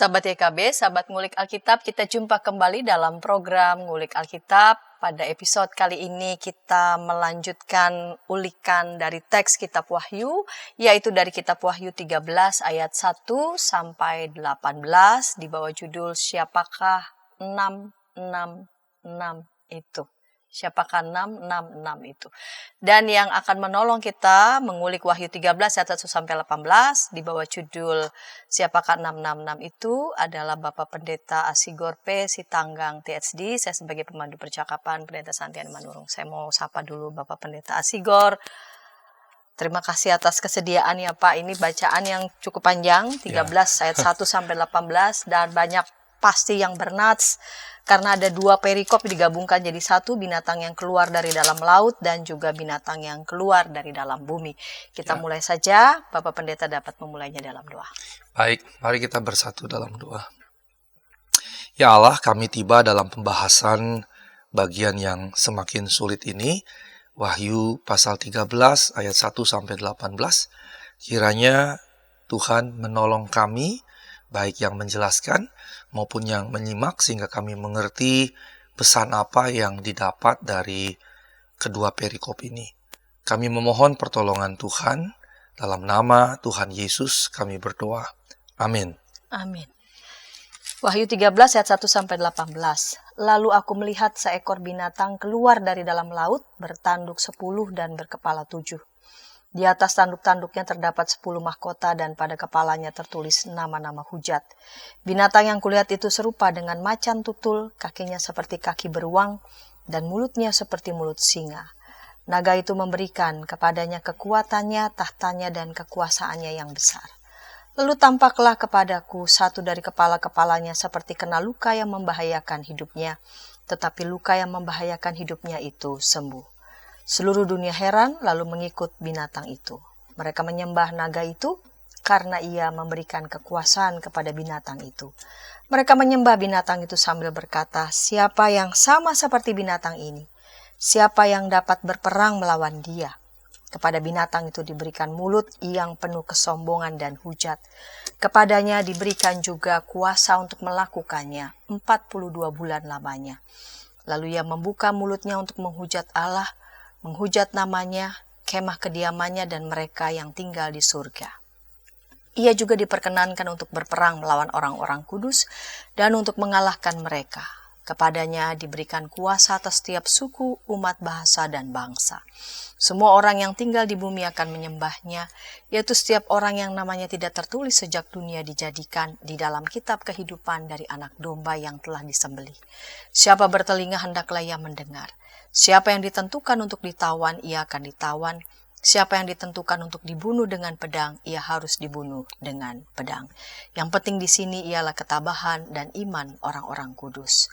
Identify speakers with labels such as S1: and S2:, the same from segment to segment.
S1: Sahabat YKB, sahabat ngulik Alkitab, kita jumpa kembali dalam program ngulik Alkitab. Pada episode kali ini kita melanjutkan ulikan dari teks kitab Wahyu, yaitu dari kitab Wahyu 13 ayat 1 sampai 18 di bawah judul Siapakah 666 itu. Siapakah 666 itu. Dan yang akan menolong kita mengulik Wahyu 13 ayat 1 sampai 18 di bawah judul Siapakah 666 itu adalah Bapak Pendeta Asigor P. Sitanggang THD. Saya sebagai pemandu percakapan Pendeta Santian Manurung. Saya mau sapa dulu Bapak Pendeta Asigor. Terima kasih atas kesediaannya Pak. Ini bacaan yang cukup panjang, 13 ayat 1 sampai 18 dan banyak pasti yang bernats. Karena ada dua perikop digabungkan jadi satu, binatang yang keluar dari dalam laut dan juga binatang yang keluar dari dalam bumi. Kita mulai saja, Bapak Pendeta dapat memulainya dalam doa.
S2: Baik, mari kita bersatu dalam doa. Ya Allah, kami tiba dalam pembahasan bagian yang semakin sulit ini, Wahyu pasal 13 ayat 1 sampai 18. Kiranya Tuhan menolong kami, baik yang menjelaskan maupun yang menyimak, sehingga kami mengerti pesan apa yang didapat dari kedua perikop ini. Kami memohon pertolongan Tuhan, dalam nama Tuhan Yesus kami berdoa. Amin.
S1: Amin. Wahyu 13 ayat 1 sampai 18. Lalu aku melihat seekor binatang keluar dari dalam laut, bertanduk 10 dan berkepala 7. Di atas tanduk-tanduknya terdapat 10 mahkota dan pada kepalanya tertulis nama-nama hujat. Binatang yang kulihat itu serupa dengan macan tutul, kakinya seperti kaki beruang, dan mulutnya seperti mulut singa. Naga itu memberikan kepadanya kekuatannya, tahtanya, dan kekuasaannya yang besar. Lalu tampaklah kepadaku satu dari kepala-kepalanya seperti kena luka yang membahayakan hidupnya, tetapi luka yang membahayakan hidupnya itu sembuh. Seluruh dunia heran lalu mengikut binatang itu. Mereka menyembah naga itu karena ia memberikan kekuasaan kepada binatang itu. Mereka menyembah binatang itu sambil berkata, "Siapa yang sama seperti binatang ini? Siapa yang dapat berperang melawan dia?" Kepada binatang itu diberikan mulut yang penuh kesombongan dan hujat. Kepadanya diberikan juga kuasa untuk melakukannya 42 bulan lamanya. Lalu ia membuka mulutnya untuk menghujat Allah, menghujat namanya, kemah kediamannya, dan mereka yang tinggal di surga. Ia juga diperkenankan untuk berperang melawan orang-orang kudus dan untuk mengalahkan mereka. Kepadanya diberikan kuasa atas setiap suku, umat, bahasa, dan bangsa. Semua orang yang tinggal di bumi akan menyembahnya, yaitu setiap orang yang namanya tidak tertulis sejak dunia dijadikan di dalam kitab kehidupan dari anak domba yang telah disembelih. Siapa bertelinga hendaklah ia mendengar. Siapa yang ditentukan untuk ditawan, ia akan ditawan. Siapa yang ditentukan untuk dibunuh dengan pedang, ia harus dibunuh dengan pedang. Yang penting di sini ialah ketabahan dan iman orang-orang kudus.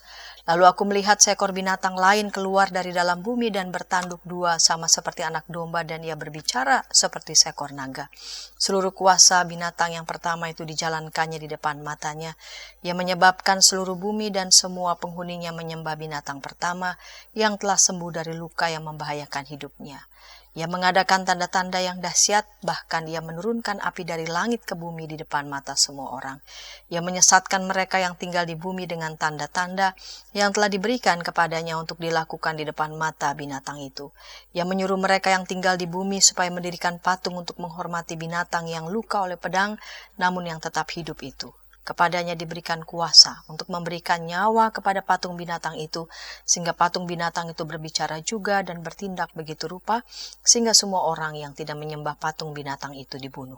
S1: Lalu aku melihat seekor binatang lain keluar dari dalam bumi dan bertanduk dua sama seperti anak domba, dan ia berbicara seperti seekor naga. Seluruh kuasa binatang yang pertama itu dijalankannya di depan matanya. Ia menyebabkan seluruh bumi dan semua penghuninya menyembah binatang pertama yang telah sembuh dari luka yang membahayakan hidupnya. Ia mengadakan tanda-tanda yang dahsyat, bahkan ia menurunkan api dari langit ke bumi di depan mata semua orang. Ia menyesatkan mereka yang tinggal di bumi dengan tanda-tanda yang telah diberikan kepadanya untuk dilakukan di depan mata binatang itu. Ia menyuruh mereka yang tinggal di bumi supaya mendirikan patung untuk menghormati binatang yang luka oleh pedang, namun yang tetap hidup itu. Kepadanya diberikan kuasa untuk memberikan nyawa kepada patung binatang itu, sehingga patung binatang itu berbicara juga dan bertindak begitu rupa, sehingga semua orang yang tidak menyembah patung binatang itu dibunuh.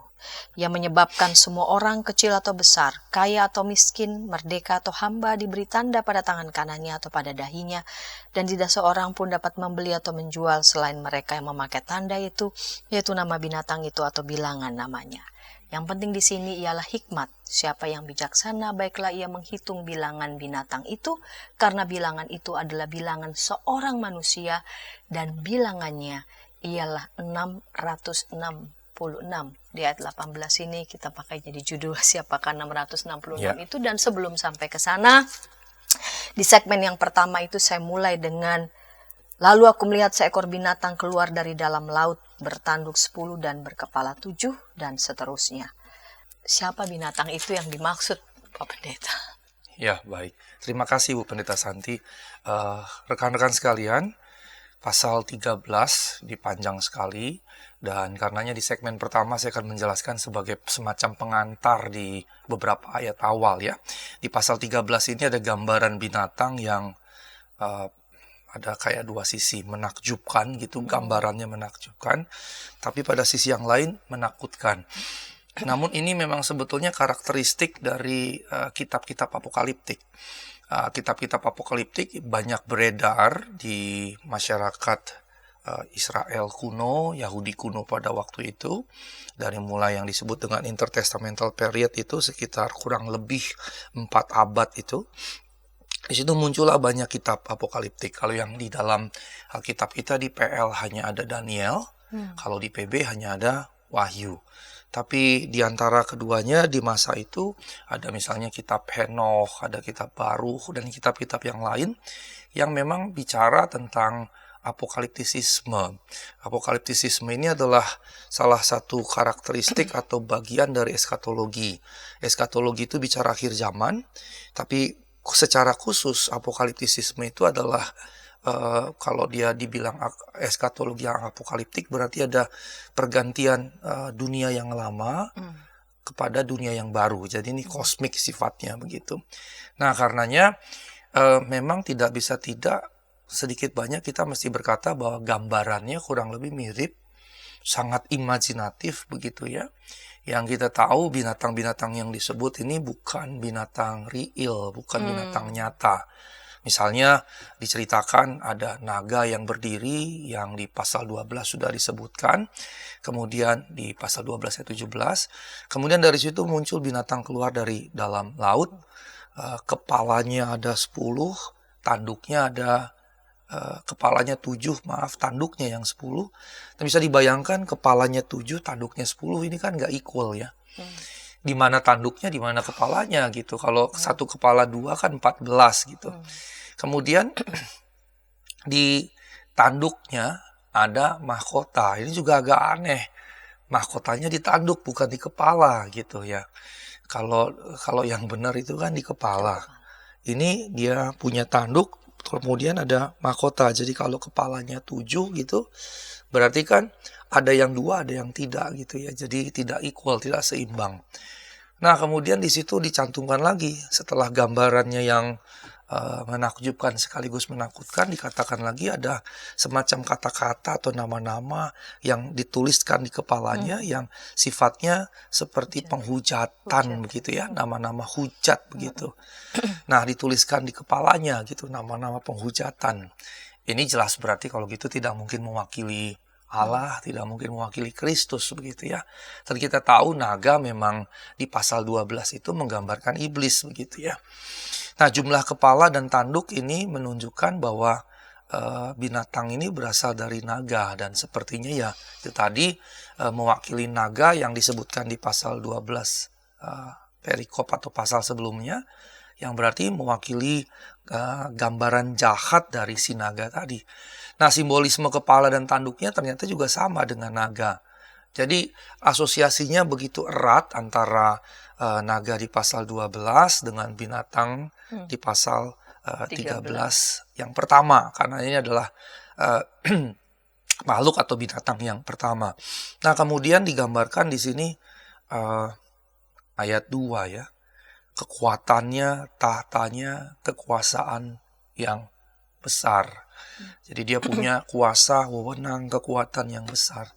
S1: Ia menyebabkan semua orang, kecil atau besar, kaya atau miskin, merdeka atau hamba, diberi tanda pada tangan kanannya atau pada dahinya, dan tidak seorang pun dapat membeli atau menjual selain mereka yang memakai tanda itu, yaitu nama binatang itu atau bilangan namanya. Yang penting di sini ialah hikmat. Siapa yang bijaksana, baiklah ia menghitung bilangan binatang itu, karena bilangan itu adalah bilangan seorang manusia, dan bilangannya ialah 666. Di ayat 18 ini kita pakai jadi judul Siapakah 666 itu. Dan sebelum sampai ke sana, di segmen yang pertama itu saya mulai dengan lalu aku melihat seekor binatang keluar dari dalam laut, bertanduk 10 dan berkepala 7, dan seterusnya. Siapa binatang itu yang dimaksud Pak Pendeta.
S2: Ya, baik. Terima kasih Bu Pendeta Santi. Rekan-rekan sekalian, pasal 13 dipanjang sekali, dan karenanya di segmen pertama saya akan menjelaskan sebagai semacam pengantar di beberapa ayat awal ya. Di pasal 13 ini ada gambaran binatang yang ada kayak dua sisi, menakjubkan gitu, gambarannya menakjubkan, tapi pada sisi yang lain menakutkan. Namun ini memang sebetulnya karakteristik dari kitab-kitab apokaliptik. Kitab-kitab apokaliptik banyak beredar di masyarakat Israel kuno, Yahudi kuno pada waktu itu, dari mulai yang disebut dengan intertestamental period itu sekitar kurang lebih 4 abad itu. Di situ muncullah banyak kitab apokaliptik. Kalau yang di dalam Alkitab kita di PL hanya ada Daniel, kalau di PB hanya ada Wahyu. Tapi di antara keduanya di masa itu ada misalnya kitab Henokh, ada kitab Baruch, dan kitab-kitab yang lain yang memang bicara tentang apokaliptisisme. Apokaliptisisme ini adalah salah satu karakteristik atau bagian dari eskatologi. Eskatologi itu bicara akhir zaman, tapi secara khusus apokaliptisisme itu adalah kalau dia dibilang eskatologi yang apokaliptik berarti ada pergantian dunia yang lama kepada dunia yang baru. Jadi ini kosmik sifatnya begitu. Nah karenanya memang tidak bisa tidak sedikit banyak kita mesti berkata bahwa gambarannya kurang lebih mirip, sangat imajinatif begitu ya. Yang kita tahu binatang-binatang yang disebut ini bukan binatang real, bukan binatang nyata. Misalnya diceritakan ada naga yang berdiri yang di pasal 12 sudah disebutkan. Kemudian di pasal 12 ayat 17. Kemudian dari situ muncul binatang keluar dari dalam laut. Kepalanya ada 10, tanduknya ada kepalanya 7, tanduknya yang 10. Dan bisa dibayangkan kepalanya 7, tanduknya 10, ini kan nggak equal ya. Di mana tanduknya, di mana kepalanya gitu. Kalau satu kepala 2 kan 14 gitu. Kemudian di tanduknya ada mahkota. Ini juga agak aneh. Mahkotanya di tanduk bukan di kepala gitu ya. Kalau yang benar itu kan di kepala. Ini dia punya tanduk, kemudian ada mahkota. Jadi kalau kepalanya 7 gitu, berarti kan ada yang 2, ada yang tidak gitu ya. Jadi tidak equal, tidak seimbang. Nah kemudian di situ dicantumkan lagi setelah gambarannya yang menakjubkan sekaligus menakutkan, dikatakan lagi ada semacam kata-kata atau nama-nama yang dituliskan di kepalanya yang sifatnya seperti penghujatan begitu ya, nama-nama hujat begitu. Nah dituliskan di kepalanya gitu, nama-nama penghujatan. Ini jelas berarti kalau gitu tidak mungkin mewakili Allah, tidak mungkin mewakili Kristus begitu ya. Dan kita tahu naga memang di pasal 12 itu menggambarkan iblis begitu ya. Nah jumlah kepala dan tanduk ini menunjukkan bahwa binatang ini berasal dari naga. Dan sepertinya ya itu tadi mewakili naga yang disebutkan di pasal 12 perikop atau pasal sebelumnya. Yang berarti mewakili gambaran jahat dari si naga tadi. Nah simbolisme kepala dan tanduknya ternyata juga sama dengan naga. Jadi asosiasinya begitu erat antara naga di pasal 12 dengan binatang di pasal 13 yang pertama. Karena ini adalah makhluk atau binatang yang pertama. Nah kemudian digambarkan di sini ayat 2 ya. Kekuatannya, tahtanya, kekuasaan yang besar. Jadi dia punya kuasa, wewenang, kekuatan yang besar.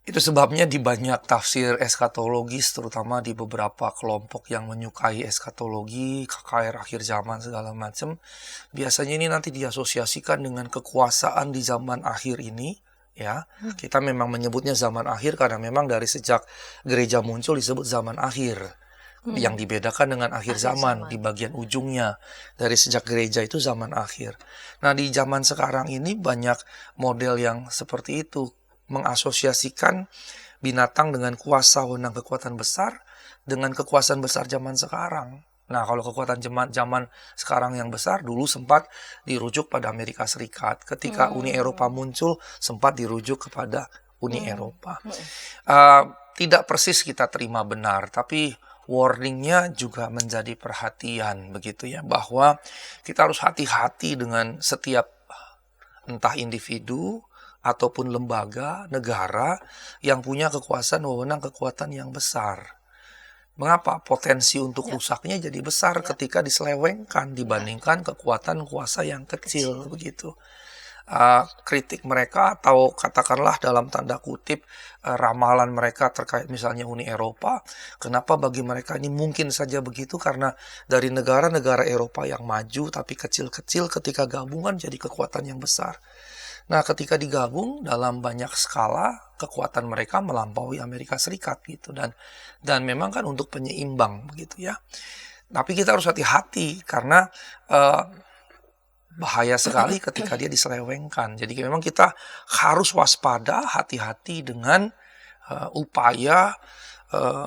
S2: Itu sebabnya di banyak tafsir eskatologis, terutama di beberapa kelompok yang menyukai eskatologi, KKR akhir zaman segala macam, biasanya ini nanti diasosiasikan dengan kekuasaan di zaman akhir ini. Ya, kita memang menyebutnya zaman akhir karena memang dari sejak gereja muncul disebut zaman akhir. Yang dibedakan dengan akhir zaman di bagian ujungnya. Dari sejak gereja itu zaman akhir. Nah di zaman sekarang ini banyak model yang seperti itu. Mengasosiasikan binatang dengan kuasa, wewenang, kekuatan besar dengan kekuasaan besar zaman sekarang. Nah kalau kekuatan zaman sekarang yang besar dulu sempat dirujuk pada Amerika Serikat. Ketika Uni Eropa muncul sempat dirujuk kepada Uni Eropa. Tidak persis kita terima benar, tapi warningnya juga menjadi perhatian begitu ya, bahwa kita harus hati-hati dengan setiap entah individu ataupun lembaga, negara yang punya kekuasaan, wewenang, kekuatan yang besar. Mengapa? Potensi untuk rusaknya jadi besar ketika diselewengkan dibandingkan kekuatan kuasa yang kecil begitu. Kritik mereka atau katakanlah dalam tanda kutip ramalan mereka terkait misalnya Uni Eropa, kenapa bagi mereka ini mungkin saja begitu? Karena dari negara-negara Eropa yang maju tapi kecil-kecil ketika gabungan jadi kekuatan yang besar. Nah, ketika digabung dalam banyak skala, kekuatan mereka melampaui Amerika Serikat gitu, dan memang kan untuk penyeimbang begitu ya. Tapi kita harus hati-hati karena bahaya sekali ketika dia diselewengkan. Jadi memang kita harus waspada, hati-hati dengan upaya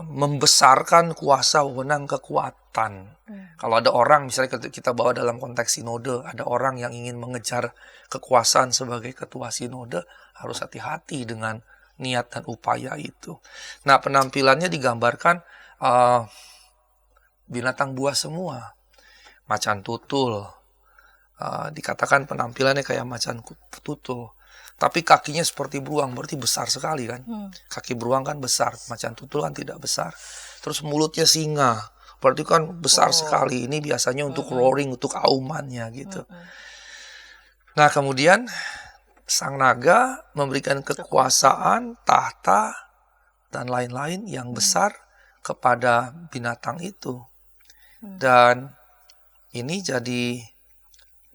S2: membesarkan kuasa, wewenang, kekuatan. Kalau ada orang, misalnya kita bawa dalam konteks sinode, ada orang yang ingin mengejar kekuasaan sebagai ketua sinode, harus hati-hati dengan niat dan upaya itu. Nah, penampilannya digambarkan binatang buas semua, macan tutul. Dikatakan penampilannya kayak macan tutul. Tapi kakinya seperti beruang, berarti besar sekali kan. Kaki beruang kan besar, macan tutul kan tidak besar. Terus mulutnya singa, berarti kan besar sekali. Ini biasanya untuk roaring, untuk aumannya gitu. Nah, kemudian sang naga memberikan kekuasaan, tahta, dan lain-lain yang besar kepada binatang itu. Dan ini jadi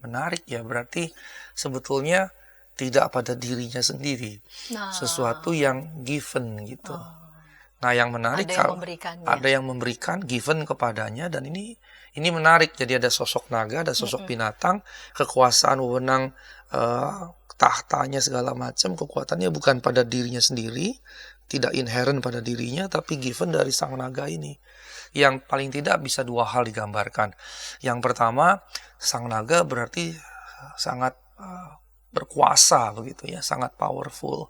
S2: menarik ya, berarti sebetulnya tidak pada dirinya sendiri, sesuatu yang given gitu. Nah, yang menarik kalau ada yang memberikan given kepadanya, dan ini menarik. Jadi ada sosok naga, ada sosok binatang, kekuasaan, wewenang, tahtanya segala macam, kekuatannya bukan pada dirinya sendiri, tidak inherent pada dirinya, tapi given dari sang naga ini. Yang paling tidak bisa dua hal digambarkan. Yang pertama, sang naga berarti sangat berkuasa begitu ya, sangat powerful.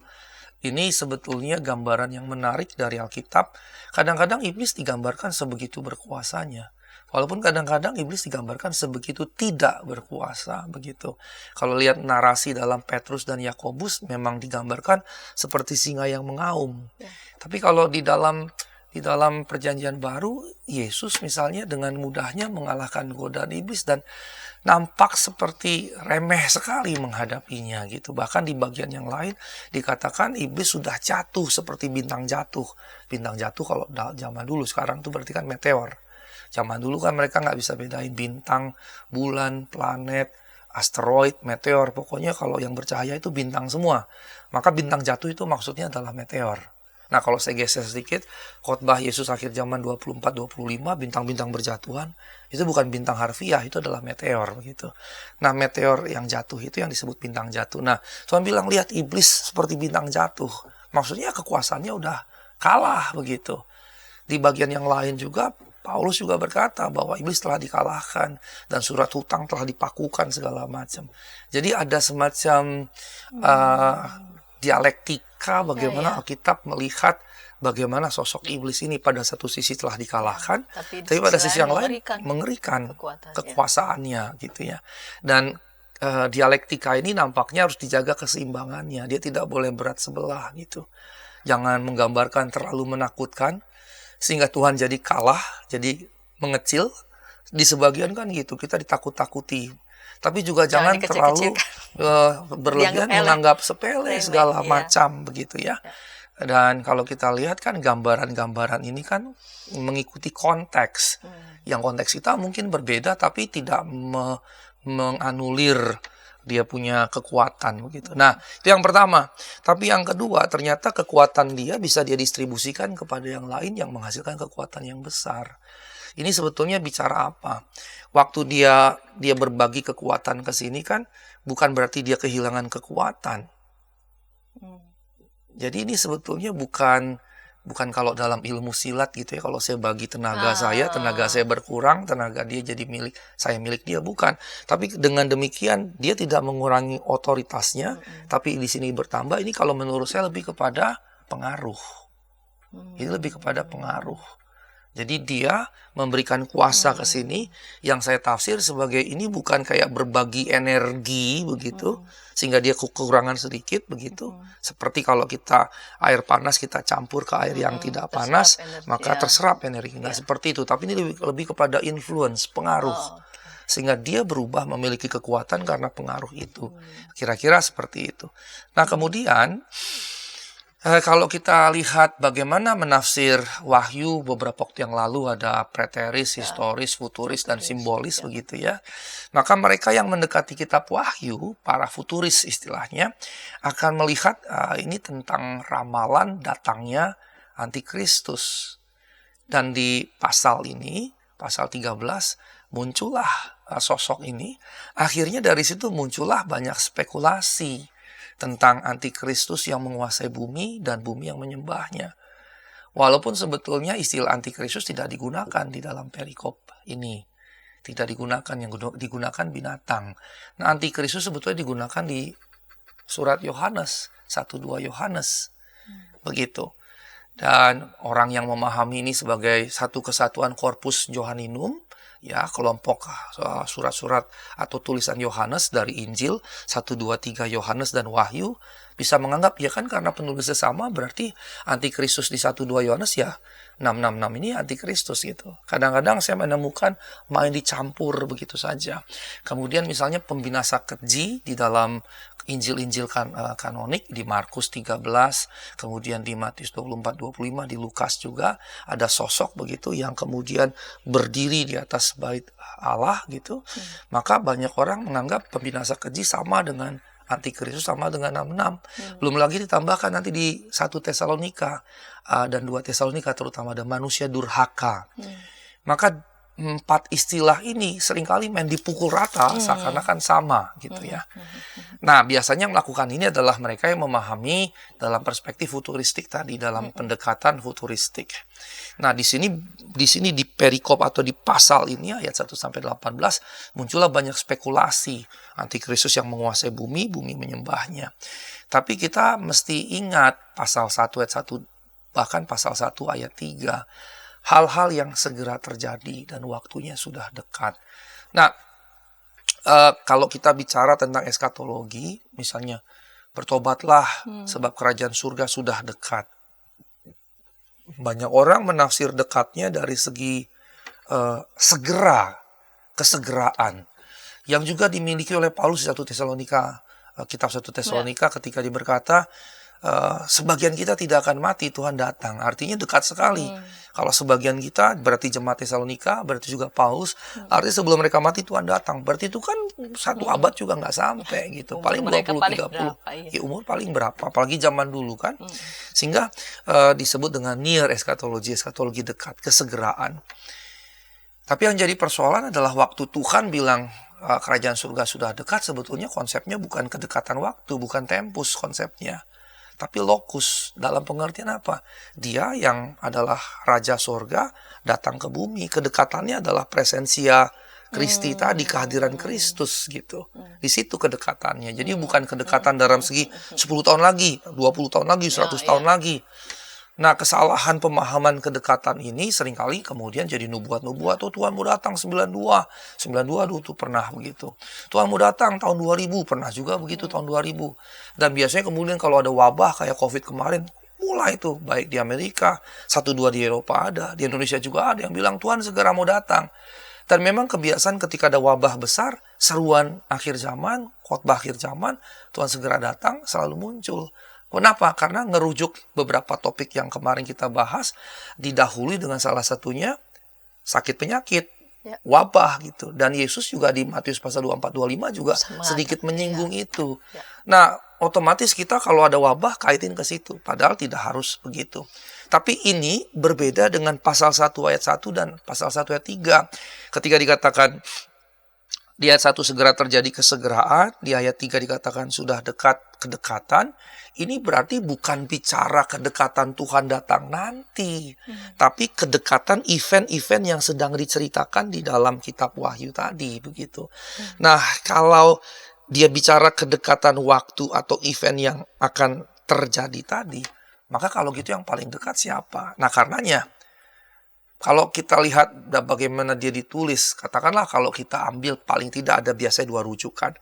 S2: Ini sebetulnya gambaran yang menarik dari Alkitab. Kadang-kadang iblis digambarkan sebegitu berkuasanya. Walaupun kadang-kadang iblis digambarkan sebegitu tidak berkuasa begitu. Kalau lihat narasi dalam Petrus dan Yakobus memang digambarkan seperti singa yang mengaum. Tapi kalau di dalam perjanjian baru, Yesus misalnya dengan mudahnya mengalahkan godaan iblis dan nampak seperti remeh sekali menghadapinya gitu. Bahkan di bagian yang lain dikatakan iblis sudah jatuh seperti bintang jatuh. Bintang jatuh kalau zaman dulu, sekarang itu berarti kan meteor. Zaman dulu kan mereka nggak bisa bedain bintang, bulan, planet, asteroid, meteor. Pokoknya kalau yang bercahaya itu bintang semua. Maka bintang jatuh itu maksudnya adalah meteor. Nah, kalau saya geser sedikit, khotbah Yesus akhir zaman 24-25, bintang-bintang berjatuhan, itu bukan bintang harfiah, itu adalah meteor begitu. Nah, meteor yang jatuh itu yang disebut bintang jatuh. Nah, Tuhan bilang, lihat iblis seperti bintang jatuh. Maksudnya kekuasaannya udah kalah begitu. Di bagian yang lain juga, Paulus juga berkata bahwa iblis telah dikalahkan dan surat hutang telah dipakukan segala macam. Jadi ada semacam dialektika bagaimana Alkitab melihat bagaimana sosok iblis ini pada satu sisi telah dikalahkan, tapi pada sisi yang lain mengerikan kekuasaannya gitu ya. Dan dialektika ini nampaknya harus dijaga keseimbangannya. Dia tidak boleh berat sebelah gitu. Jangan menggambarkan terlalu menakutkan sehingga Tuhan jadi kalah, jadi mengecil. Di sebagian kan gitu, kita ditakut-takuti. Tapi juga jangan terlalu berlebihan menganggap sepele segala macam begitu ya. Dan kalau kita lihat kan gambaran-gambaran ini kan mengikuti konteks. Yang konteks kita mungkin berbeda tapi tidak menganulir dia punya kekuatan begitu. Nah, itu yang pertama. Tapi yang kedua, ternyata kekuatan dia bisa dia distribusikan kepada yang lain yang menghasilkan kekuatan yang besar. Ini sebetulnya bicara apa? Waktu dia berbagi kekuatan ke sini kan bukan berarti dia kehilangan kekuatan. Jadi ini sebetulnya bukan kalau dalam ilmu silat gitu ya, kalau saya bagi tenaga saya berkurang, tenaga dia jadi saya milik dia, bukan. Tapi dengan demikian dia tidak mengurangi otoritasnya, tapi di sini bertambah. Ini kalau menurut saya lebih kepada pengaruh. Ini lebih kepada pengaruh. Jadi dia memberikan kuasa ke sini yang saya tafsir sebagai ini bukan kayak berbagi energi begitu, sehingga dia kekurangan sedikit begitu. Seperti kalau kita air panas kita campur ke air yang tidak panas, maka terserap energi. Nggak seperti itu, tapi ini lebih kepada influence, pengaruh. Sehingga dia berubah memiliki kekuatan karena pengaruh itu. Kira-kira seperti itu. Nah kemudian kalau kita lihat bagaimana menafsir Wahyu beberapa waktu yang lalu, ada preteris, historis, futuris, dan simbolis begitu ya. Maka mereka yang mendekati kitab Wahyu, para futuris istilahnya, akan melihat ini tentang ramalan datangnya antikristus. Dan di pasal ini, pasal 13, muncullah sosok ini. Akhirnya dari situ muncullah banyak spekulasi tentang antikristus yang menguasai bumi dan bumi yang menyembahnya. Walaupun sebetulnya istilah antikristus tidak digunakan di dalam perikop ini. Tidak digunakan, yang digunakan binatang. Nah antikristus sebetulnya digunakan di surat Yohanes, 1-2 Yohanes. Begitu. Dan orang yang memahami ini sebagai satu kesatuan korpus Johanninum, ya kelompok surat-surat atau tulisan Yohanes dari Injil 1, 2, 3 Yohanes dan Wahyu, bisa menganggap ya kan karena penulisnya sama berarti antikristus di 1, 2 Yohanes ya 666 ini antikristus gitu. Kadang-kadang saya menemukan main dicampur begitu saja. Kemudian misalnya pembinasa keji di dalam Injil-Injil kanonik di Markus 13, kemudian di Matius 24, 25, di Lukas juga ada sosok begitu yang kemudian berdiri di atas bait Allah gitu. Maka banyak orang menganggap pembinasa keji sama dengan antikristus, sama dengan 66. Belum lagi ditambahkan nanti di 1 Tesalonika dan 2 Tesalonika terutama ada manusia durhaka. Maka 4 istilah ini seringkali main dipukul rata seakan-akan sama gitu ya. Nah biasanya yang melakukan ini adalah mereka yang memahami dalam perspektif futuristik tadi, dalam pendekatan futuristik. Nah di sini di perikop atau di pasal ini ayat 1-18 muncullah banyak spekulasi antikristus yang menguasai bumi, bumi menyembahnya. Tapi kita mesti ingat pasal 1 ayat 1 bahkan pasal 1 ayat 3. Hal-hal yang segera terjadi dan waktunya sudah dekat. Nah, kalau kita bicara tentang eskatologi, misalnya bertobatlah sebab kerajaan surga sudah dekat. Banyak orang menafsir dekatnya dari segi segera, kesegeraan. Yang juga dimiliki oleh Paulus di 1 Tesalonika, kitab 1 Tesalonika ketika dia berkata, sebagian kita tidak akan mati, Tuhan datang. Artinya dekat sekali. Kalau sebagian kita berarti jemaat Tesalonika, berarti juga Paulus. Artinya sebelum mereka mati Tuhan datang. Berarti itu kan 1 abad juga nggak sampai gitu. Paling 20-30. Ya, umur paling berapa? Apalagi zaman dulu kan. Sehingga disebut dengan near eskatologi dekat, kesegeraan. Tapi yang jadi persoalan adalah waktu Tuhan bilang kerajaan surga sudah dekat, sebetulnya konsepnya bukan kedekatan waktu, bukan tempus konsepnya. Tapi lokus, dalam pengertian apa? Dia yang adalah Raja Sorga datang ke bumi. Kedekatannya adalah presensia Kristi tadi, kehadiran Kristus gitu. Di situ kedekatannya. Jadi bukan kedekatan dalam segi 10 tahun lagi, 20 tahun lagi, 100 tahun lagi. Nah kesalahan pemahaman kedekatan ini seringkali kemudian jadi nubuat-nubuat. Oh Tuhan mau datang 92 dulu tuh pernah begitu. Tuhan mau datang tahun 2000 pernah juga begitu tahun 2000. Dan biasanya kemudian kalau ada wabah kayak COVID kemarin, mulai tuh baik di Amerika, 1-2 di Eropa ada, di Indonesia juga ada yang bilang Tuhan segera mau datang. Dan memang kebiasaan ketika ada wabah besar, seruan akhir zaman, khotbah akhir zaman, Tuhan segera datang selalu muncul. Kenapa? Karena ngerujuk beberapa topik yang kemarin kita bahas, didahului dengan salah satunya sakit penyakit, wabah gitu. Dan Yesus juga di Matius pasal 24-25 juga sedikit menyinggung itu. Nah, otomatis kita kalau ada wabah kaitin ke situ. Padahal tidak harus begitu. Tapi ini berbeda dengan pasal 1 ayat 1 dan pasal 1 ayat 3. Ketika dikatakan di ayat 1 segera terjadi kesegeraan, di ayat 3 dikatakan sudah dekat kedekatan. Ini berarti bukan bicara kedekatan Tuhan datang nanti, tapi kedekatan event-event yang sedang diceritakan di dalam kitab Wahyu tadi, begitu. Nah, kalau dia bicara kedekatan waktu atau event yang akan terjadi tadi, maka kalau gitu yang paling dekat siapa? Nah, karenanya Kalau kita lihat bagaimana dia ditulis, katakanlah kalau kita ambil paling tidak ada biasanya 2 rujukan.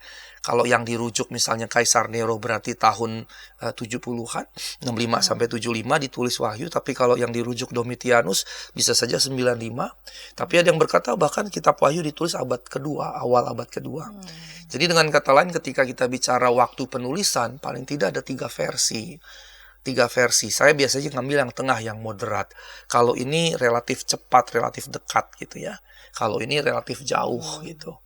S2: Kalau yang dirujuk misalnya Kaisar Nero berarti tahun 70-an, 65 sampai 75 ditulis Wahyu, tapi kalau yang dirujuk Domitianus bisa saja 95. Tapi ada yang berkata bahkan kitab Wahyu ditulis abad kedua, awal abad kedua. Jadi dengan kata lain ketika kita bicara waktu penulisan, paling tidak ada 3 versi. 3 versi. Saya biasanya ngambil yang tengah, yang moderat. Kalau ini relatif cepat, relatif dekat gitu ya. Kalau ini relatif jauh gitu.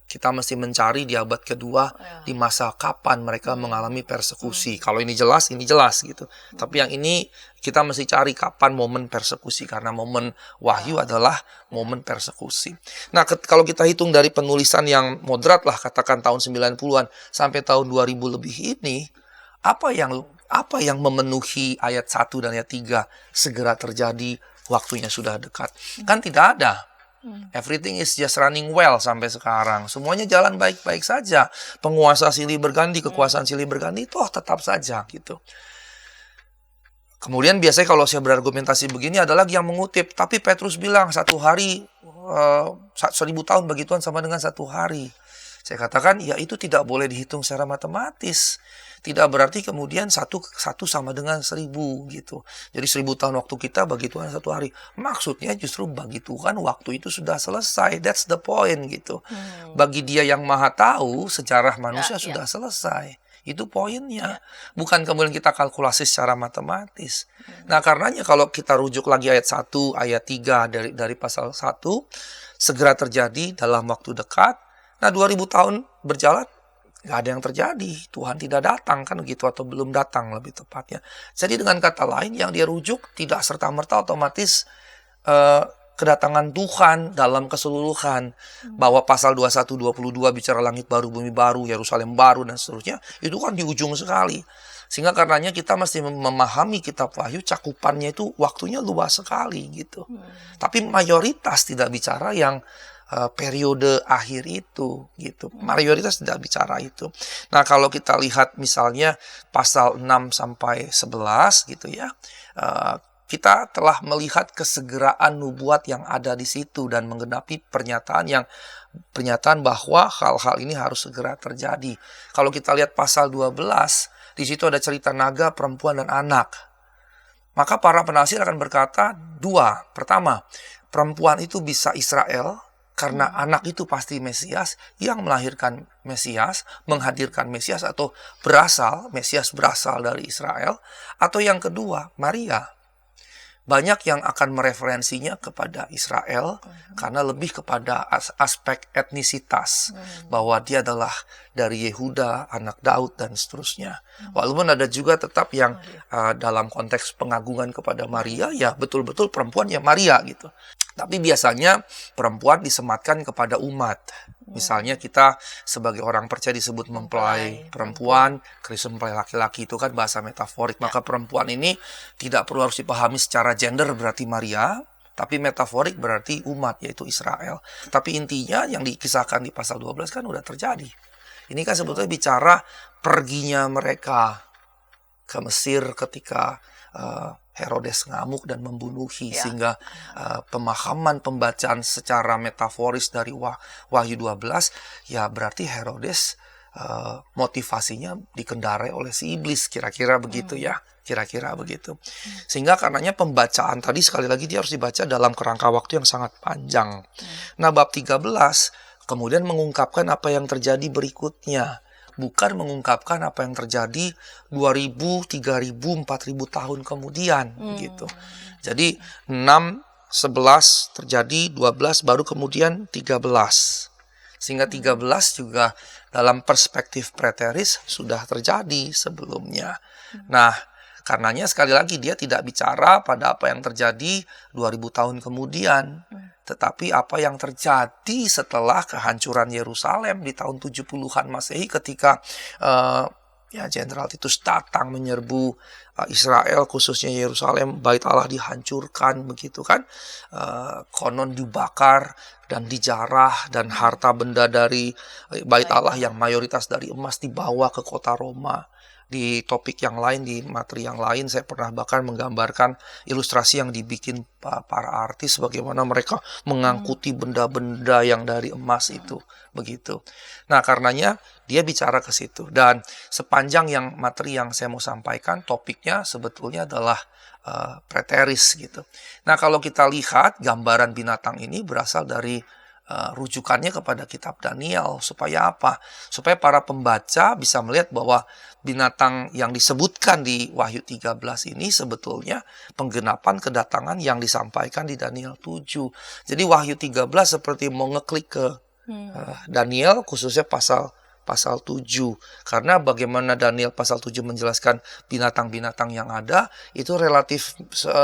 S2: Kita mesti mencari di abad kedua, di masa kapan mereka mengalami persekusi. Kalau ini jelas gitu. Tapi yang ini kita mesti cari kapan momen persekusi. Karena momen Wahyu adalah momen persekusi. Nah, kalau kita hitung dari penulisan yang moderat lah, katakan tahun 90-an sampai tahun 2000 lebih ini, apa yang memenuhi ayat 1 dan ayat 3 segera terjadi, waktunya sudah dekat? Kan tidak ada. Everything is just running well sampai sekarang. Semuanya jalan baik-baik saja. Penguasa silih berganti, kekuasaan silih berganti, toh tetap saja gitu. Kemudian biasanya kalau saya berargumentasi begini ada lagi yang mengutip, tapi Petrus bilang 1 hari 1000 tahun bagi Tuhan sama dengan 1 hari. Saya katakan ya itu tidak boleh dihitung secara matematis. Tidak berarti kemudian satu sama dengan 1000 gitu. Jadi 1000 tahun waktu kita bagi Tuhan 1 hari. Maksudnya justru bagi Tuhan waktu itu sudah selesai. That's the point gitu. Bagi Dia yang Maha Tahu, sejarah manusia sudah selesai. Itu poinnya. Bukan kemudian kita kalkulasi secara matematis. Nah karenanya kalau kita rujuk lagi ayat 1, ayat 3 dari pasal 1, segera terjadi dalam waktu dekat. Nah 2000 tahun berjalan, nggak ada yang terjadi. Tuhan tidak datang kan gitu, atau belum datang lebih tepatnya. Jadi dengan kata lain yang dia rujuk tidak serta-merta otomatis kedatangan Tuhan dalam keseluruhan. Bahwa pasal 21-22 bicara langit baru, bumi baru, Yerusalem baru dan seterusnya, itu kan di ujung sekali. Sehingga karenanya kita mesti memahami kitab Wahyu, cakupannya itu waktunya luas sekali gitu. Tapi mayoritas tidak bicara yang periode akhir itu gitu. Mayoritas tidak bicara itu. Nah, kalau kita lihat misalnya pasal 6 sampai 11 gitu ya. Kita telah melihat kesegeraan nubuat yang ada di situ dan menggenapi pernyataan bahwa hal-hal ini harus segera terjadi. Kalau kita lihat pasal 12, di situ ada cerita naga, perempuan dan anak. Maka para penafsir akan berkata 2. Pertama, perempuan itu bisa Israel, karena anak itu pasti Mesias, yang melahirkan Mesias, menghadirkan Mesias, atau Mesias berasal dari Israel. Atau yang kedua, Maria. Banyak yang akan mereferensinya kepada Israel karena lebih kepada aspek etnisitas. Bahwa dia adalah dari Yehuda, anak Daud, dan seterusnya. Walaupun ada juga tetap yang dalam konteks pengagungan kepada Maria, ya betul-betul perempuan ya Maria gitu. Tapi biasanya perempuan disematkan kepada umat. Misalnya kita sebagai orang percaya disebut mempelai perempuan, Kristus mempelai laki-laki, itu kan bahasa metaforik. Maka perempuan ini tidak perlu harus dipahami secara gender berarti Maria, tapi metaforik berarti umat, yaitu Israel. Tapi intinya yang dikisahkan di pasal 12 kan udah terjadi. Ini kan sebetulnya bicara perginya mereka ke Mesir ketika Herodes ngamuk dan membunuhi, sehingga pemahaman pembacaan secara metaforis dari Wahyu 12, ya berarti Herodes motivasinya dikendarai oleh si iblis, kira-kira begitu ya, kira-kira begitu. Sehingga karenanya pembacaan tadi sekali lagi dia harus dibaca dalam kerangka waktu yang sangat panjang. Nah bab 13 kemudian mengungkapkan apa yang terjadi berikutnya. Bukan mengungkapkan apa yang terjadi 2000, 3000, 4000 tahun kemudian gitu. Jadi 6, 11 terjadi, 12 baru kemudian 13. Sehingga 13 juga dalam perspektif preteris sudah terjadi sebelumnya. Nah, karenanya sekali lagi dia tidak bicara pada apa yang terjadi 2000 tahun kemudian. Tetapi apa yang terjadi setelah kehancuran Yerusalem di tahun 70-an Masehi ketika Jenderal Titus datang menyerbu Israel, khususnya Yerusalem, bait Allah dihancurkan begitu kan, konon dibakar dan dijarah, dan harta benda dari bait Allah yang mayoritas dari emas dibawa ke kota Roma. di topik yang lain, di materi yang lain, saya pernah bahkan menggambarkan ilustrasi yang dibikin para artis, bagaimana mereka mengangkuti benda-benda yang dari emas itu, begitu. Nah, karenanya dia bicara ke situ. Dan sepanjang yang materi yang saya mau sampaikan, topiknya sebetulnya adalah preteris gitu. Nah, kalau kita lihat gambaran binatang ini berasal dari rujukannya kepada kitab Daniel. Supaya apa? Supaya para pembaca bisa melihat bahwa binatang yang disebutkan di Wahyu 13 ini sebetulnya penggenapan kedatangan yang disampaikan di Daniel 7. Jadi Wahyu 13 seperti mau ngeklik ke Daniel, khususnya pasal 7. Karena bagaimana Daniel pasal 7 menjelaskan binatang-binatang yang ada, itu relatif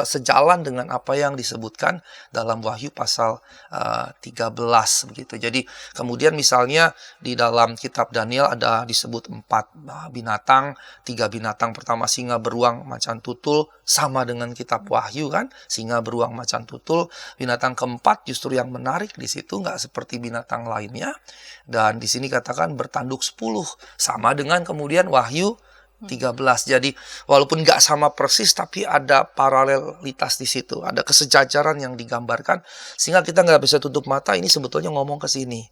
S2: sejalan dengan apa yang disebutkan dalam Wahyu pasal 13 begitu. Jadi kemudian misalnya di dalam kitab Daniel ada disebut 4 binatang, 3 binatang pertama singa beruang macan tutul, sama dengan kitab Wahyu kan, singa beruang macan tutul. Binatang keempat justru yang menarik di situ, nggak seperti binatang lainnya. Dan di sini katakan bertanduk 10, sama dengan kemudian Wahyu 13. Jadi walaupun nggak sama persis, tapi ada paralelitas di situ, ada kesejajaran yang digambarkan, sehingga kita nggak bisa tutup mata ini sebetulnya ngomong ke sini.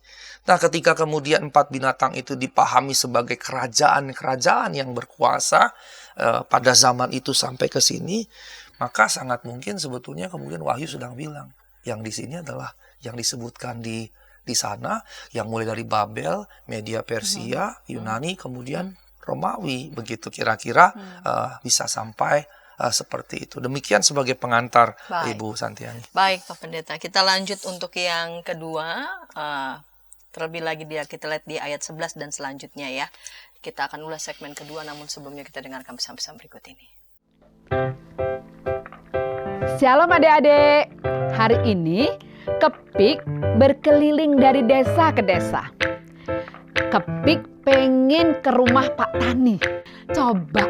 S2: Nah, ketika kemudian 4 binatang itu dipahami sebagai kerajaan-kerajaan yang berkuasa pada zaman itu sampai ke sini, maka sangat mungkin sebetulnya kemudian Wahyu sedang bilang, yang di sini adalah yang disebutkan di sana, yang mulai dari Babel, Media Persia, Yunani, kemudian Romawi, begitu kira-kira bisa sampai seperti itu. Demikian sebagai pengantar. Baik. Ibu Santiani.
S1: Baik, Pak Pendeta. Kita lanjut untuk yang kedua. Terlebih lagi kita lihat di ayat 11 dan selanjutnya ya. Kita akan ulas segmen kedua, namun sebelumnya kita dengarkan pesan-pesan berikut ini.
S3: Shalom adik-adik. Hari ini Kepik berkeliling dari desa ke desa. Kepik pengen ke rumah Pak Tani. Coba,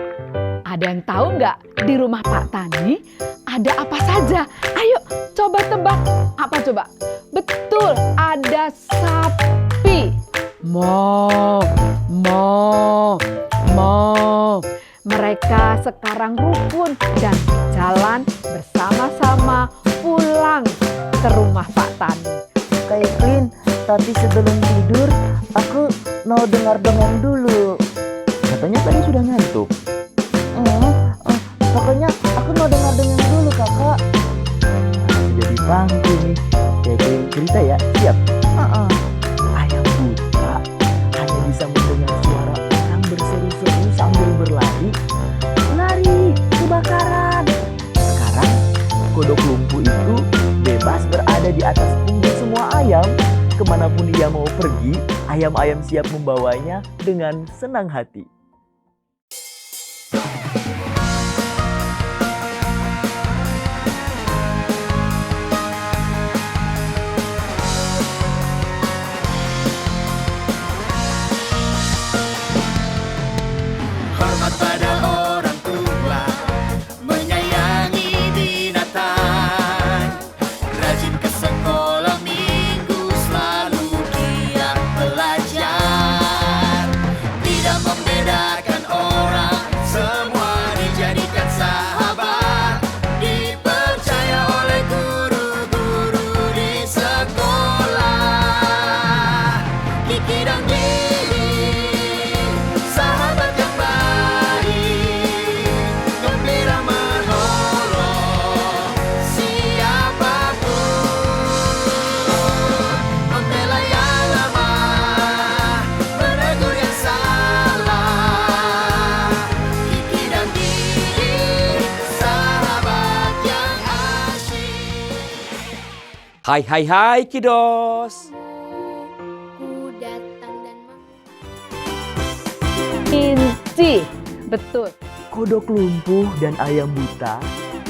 S3: ada yang tahu nggak di rumah Pak Tani ada apa saja? Ayo, coba tebak. Apa coba? Betul, ada sapi. Mo. Mereka sekarang rukun dan jalan bersama-sama pulang ke rumah Pak Tani.
S4: Kak Evelyn, tapi sebelum tidur aku mau dengar dongeng dulu.
S5: Katanya tadi sudah ngantuk.
S4: Pokoknya aku mau dengar dongeng dulu, kakak.
S5: Jadi panggung nih. Kayak cerita ya, siap? Ayam buta hanya bisa mendengar suara orang berseru-seru sambil berlari. Lari, kebakaran. Sekarang kodok lumpuh itu bebas berada di atas punggung semua ayam. Kemanapun ia mau pergi, ayam-ayam siap membawanya dengan senang hati.
S6: Hormat pada orang tua, menyayangi binatang, rajin ke sekolah minggu, selalu giat belajar, tidak membedakan orang, semua dijadikan sahabat, dipercaya oleh guru-guru di sekolah. Kiki dan Gigi, sahabat yang baik, gembira menolong siapapun, membela yang lemah, menegur yang salah. Kiki dan Gigi, sahabat yang asyik.
S5: Hai kiddos.
S7: Ku datang dan
S3: Inci, betul.
S5: Kodok lumpuh dan ayam buta.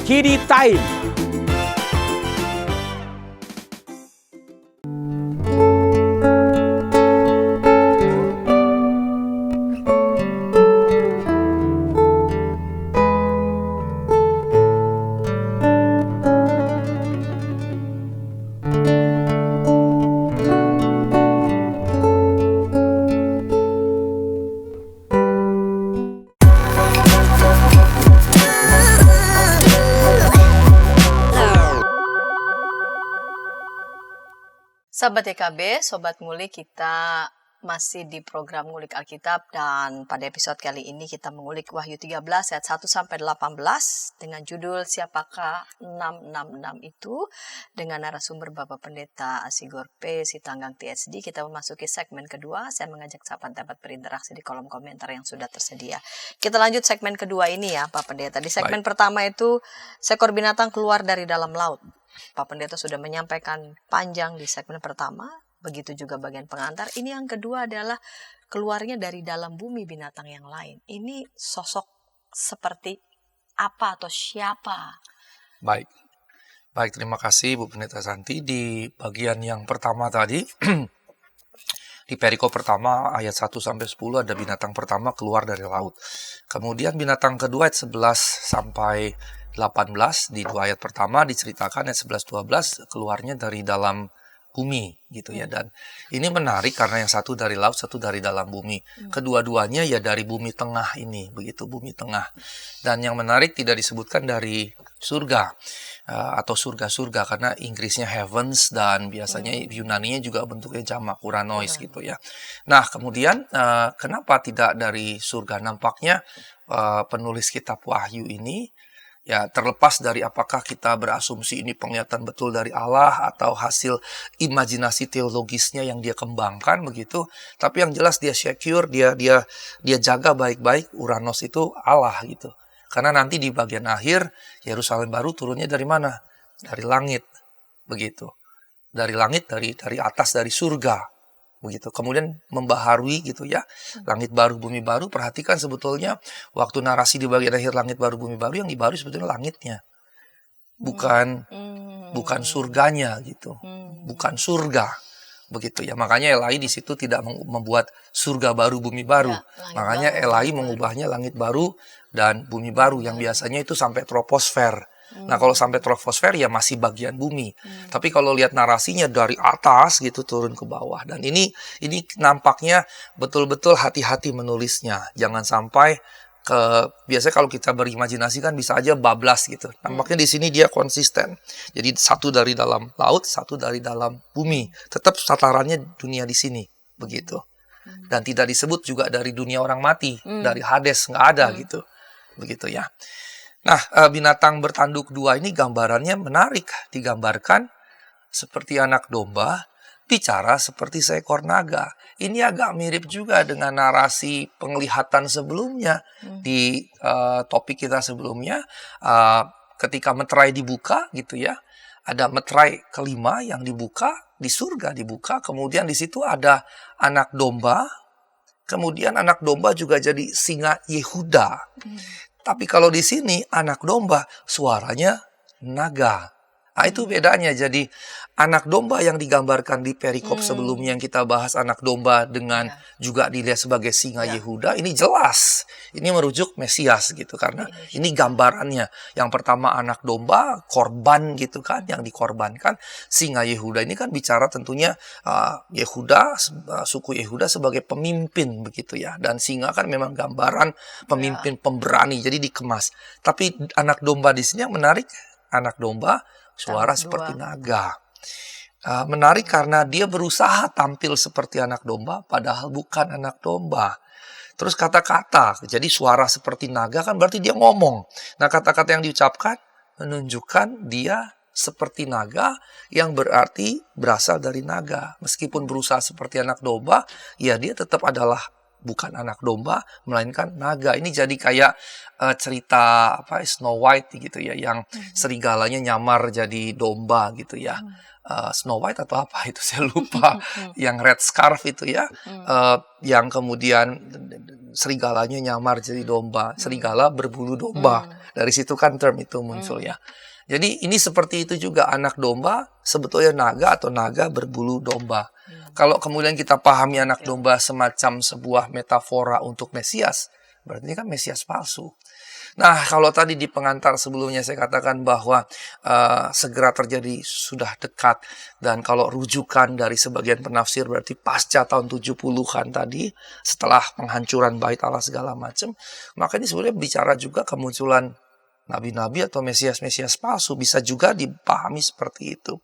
S5: Kiddy time.
S1: Sahabat YKB, Sobat Ngulik, kita masih di program Ngulik Alkitab dan pada episode kali ini kita mengulik Wahyu 13 ayat 1 sampai 18 dengan judul Siapakah 666 itu, dengan narasumber Bapak Pendeta Asigor P. Sitanggang PhD. Kita memasuki segmen kedua. Saya mengajak sahabat dapat berinteraksi di kolom komentar yang sudah tersedia. Kita lanjut segmen kedua ini ya Pak Pendeta. Di segmen pertama itu seekor binatang keluar dari dalam laut. Pak Pendeta sudah menyampaikan panjang di segmen pertama. Begitu juga bagian pengantar. Ini yang kedua adalah keluarnya dari dalam bumi binatang yang lain. Ini sosok seperti apa atau siapa?
S2: Baik, terima kasih Bu Pendeta Santi. Di bagian yang pertama tadi, di perikop pertama ayat 1 sampai 10 ada binatang pertama keluar dari laut. Kemudian binatang kedua ayat 11 sampai 18 di dua ayat pertama diceritakan ayat 11-12 keluarnya dari dalam bumi gitu ya. Dan ini menarik karena yang satu dari laut, satu dari dalam bumi. Kedua-duanya ya dari bumi tengah ini, begitu, bumi tengah. Dan yang menarik tidak disebutkan dari surga atau surga-surga, karena Inggrisnya heavens dan biasanya Yunaninya juga bentuknya jamak uranois gitu ya. Nah kemudian kenapa tidak dari surga? Nampaknya penulis kitab Wahyu ini, ya terlepas dari apakah kita berasumsi ini penglihatan betul dari Allah atau hasil imajinasi teologisnya yang dia kembangkan begitu, tapi yang jelas dia secure, dia jaga baik-baik Uranos itu Allah gitu. Karena nanti di bagian akhir Yerusalem baru turunnya dari mana? Dari langit begitu. Dari langit, dari atas, dari surga. Begitu. Kemudian membaharui gitu ya, langit baru bumi baru. Perhatikan sebetulnya waktu narasi di bagian akhir langit baru bumi baru, yang dibaharui sebetulnya langitnya, bukan surganya gitu, bukan surga begitu ya. Makanya Elai di situ tidak membuat surga baru bumi baru, makanya Elai mengubahnya langit baru dan bumi baru, yang biasanya itu sampai troposfer. Nah kalau sampai troposfer ya masih bagian bumi. Tapi kalau lihat narasinya dari atas gitu turun ke bawah. Dan ini nampaknya betul-betul hati-hati menulisnya. Jangan sampai biasanya kalau kita berimajinasi kan bisa aja bablas gitu. Nampaknya di sini dia konsisten. Jadi satu dari dalam laut, satu dari dalam bumi. Tetap tatarannya dunia di sini begitu. Dan tidak disebut juga dari dunia orang mati, dari Hades, nggak ada gitu. Begitu ya. Nah, binatang bertanduk dua ini gambarannya menarik. Digambarkan seperti anak domba, bicara seperti seekor naga. Ini agak mirip juga dengan narasi penglihatan sebelumnya. Di topik kita sebelumnya, ketika meterai dibuka gitu ya. Ada meterai kelima yang dibuka, di surga dibuka. Kemudian di situ ada anak domba. Kemudian anak domba juga jadi singa Yehuda. Tapi kalau di sini anak domba suaranya naga. Nah, itu bedanya. Jadi anak domba yang digambarkan di perikop sebelumnya yang kita bahas, anak domba dengan juga dilihat sebagai singa Yehuda, ini jelas. Ini merujuk Mesias gitu, karena ini gambarannya. Yang pertama anak domba, korban gitu kan, yang dikorbankan. Singa Yehuda ini kan bicara tentunya Yehuda, suku Yehuda sebagai pemimpin begitu ya. Dan singa kan memang gambaran pemimpin pemberani, jadi dikemas. Tapi anak domba di sini yang menarik, anak domba suara seperti naga. Menarik karena dia berusaha tampil seperti anak domba, padahal bukan anak domba. Terus kata-kata, jadi suara seperti naga kan berarti dia ngomong. Nah kata-kata yang diucapkan menunjukkan dia seperti naga, yang berarti berasal dari naga. Meskipun berusaha seperti anak domba, ya dia tetap adalah bukan anak domba, melainkan naga. Ini jadi kayak cerita Snow White gitu ya, yang serigalanya nyamar jadi domba gitu ya. Snow White atau apa itu saya lupa. Yang red scarf itu ya, yang kemudian serigalanya nyamar jadi domba, serigala berbulu domba. Dari situ kan term itu muncul ya. Jadi ini seperti itu juga, anak domba sebetulnya naga atau naga berbulu domba. Kalau kemudian kita pahami anak domba semacam sebuah metafora untuk Mesias, berarti ini kan Mesias palsu. Nah, kalau tadi di pengantar sebelumnya saya katakan bahwa segera terjadi sudah dekat, dan kalau rujukan dari sebagian penafsir berarti pasca tahun 70-an tadi, setelah penghancuran bait Allah segala macam, maka ini sebenarnya bicara juga kemunculan nabi-nabi atau mesias-mesias palsu. Bisa juga dipahami seperti itu.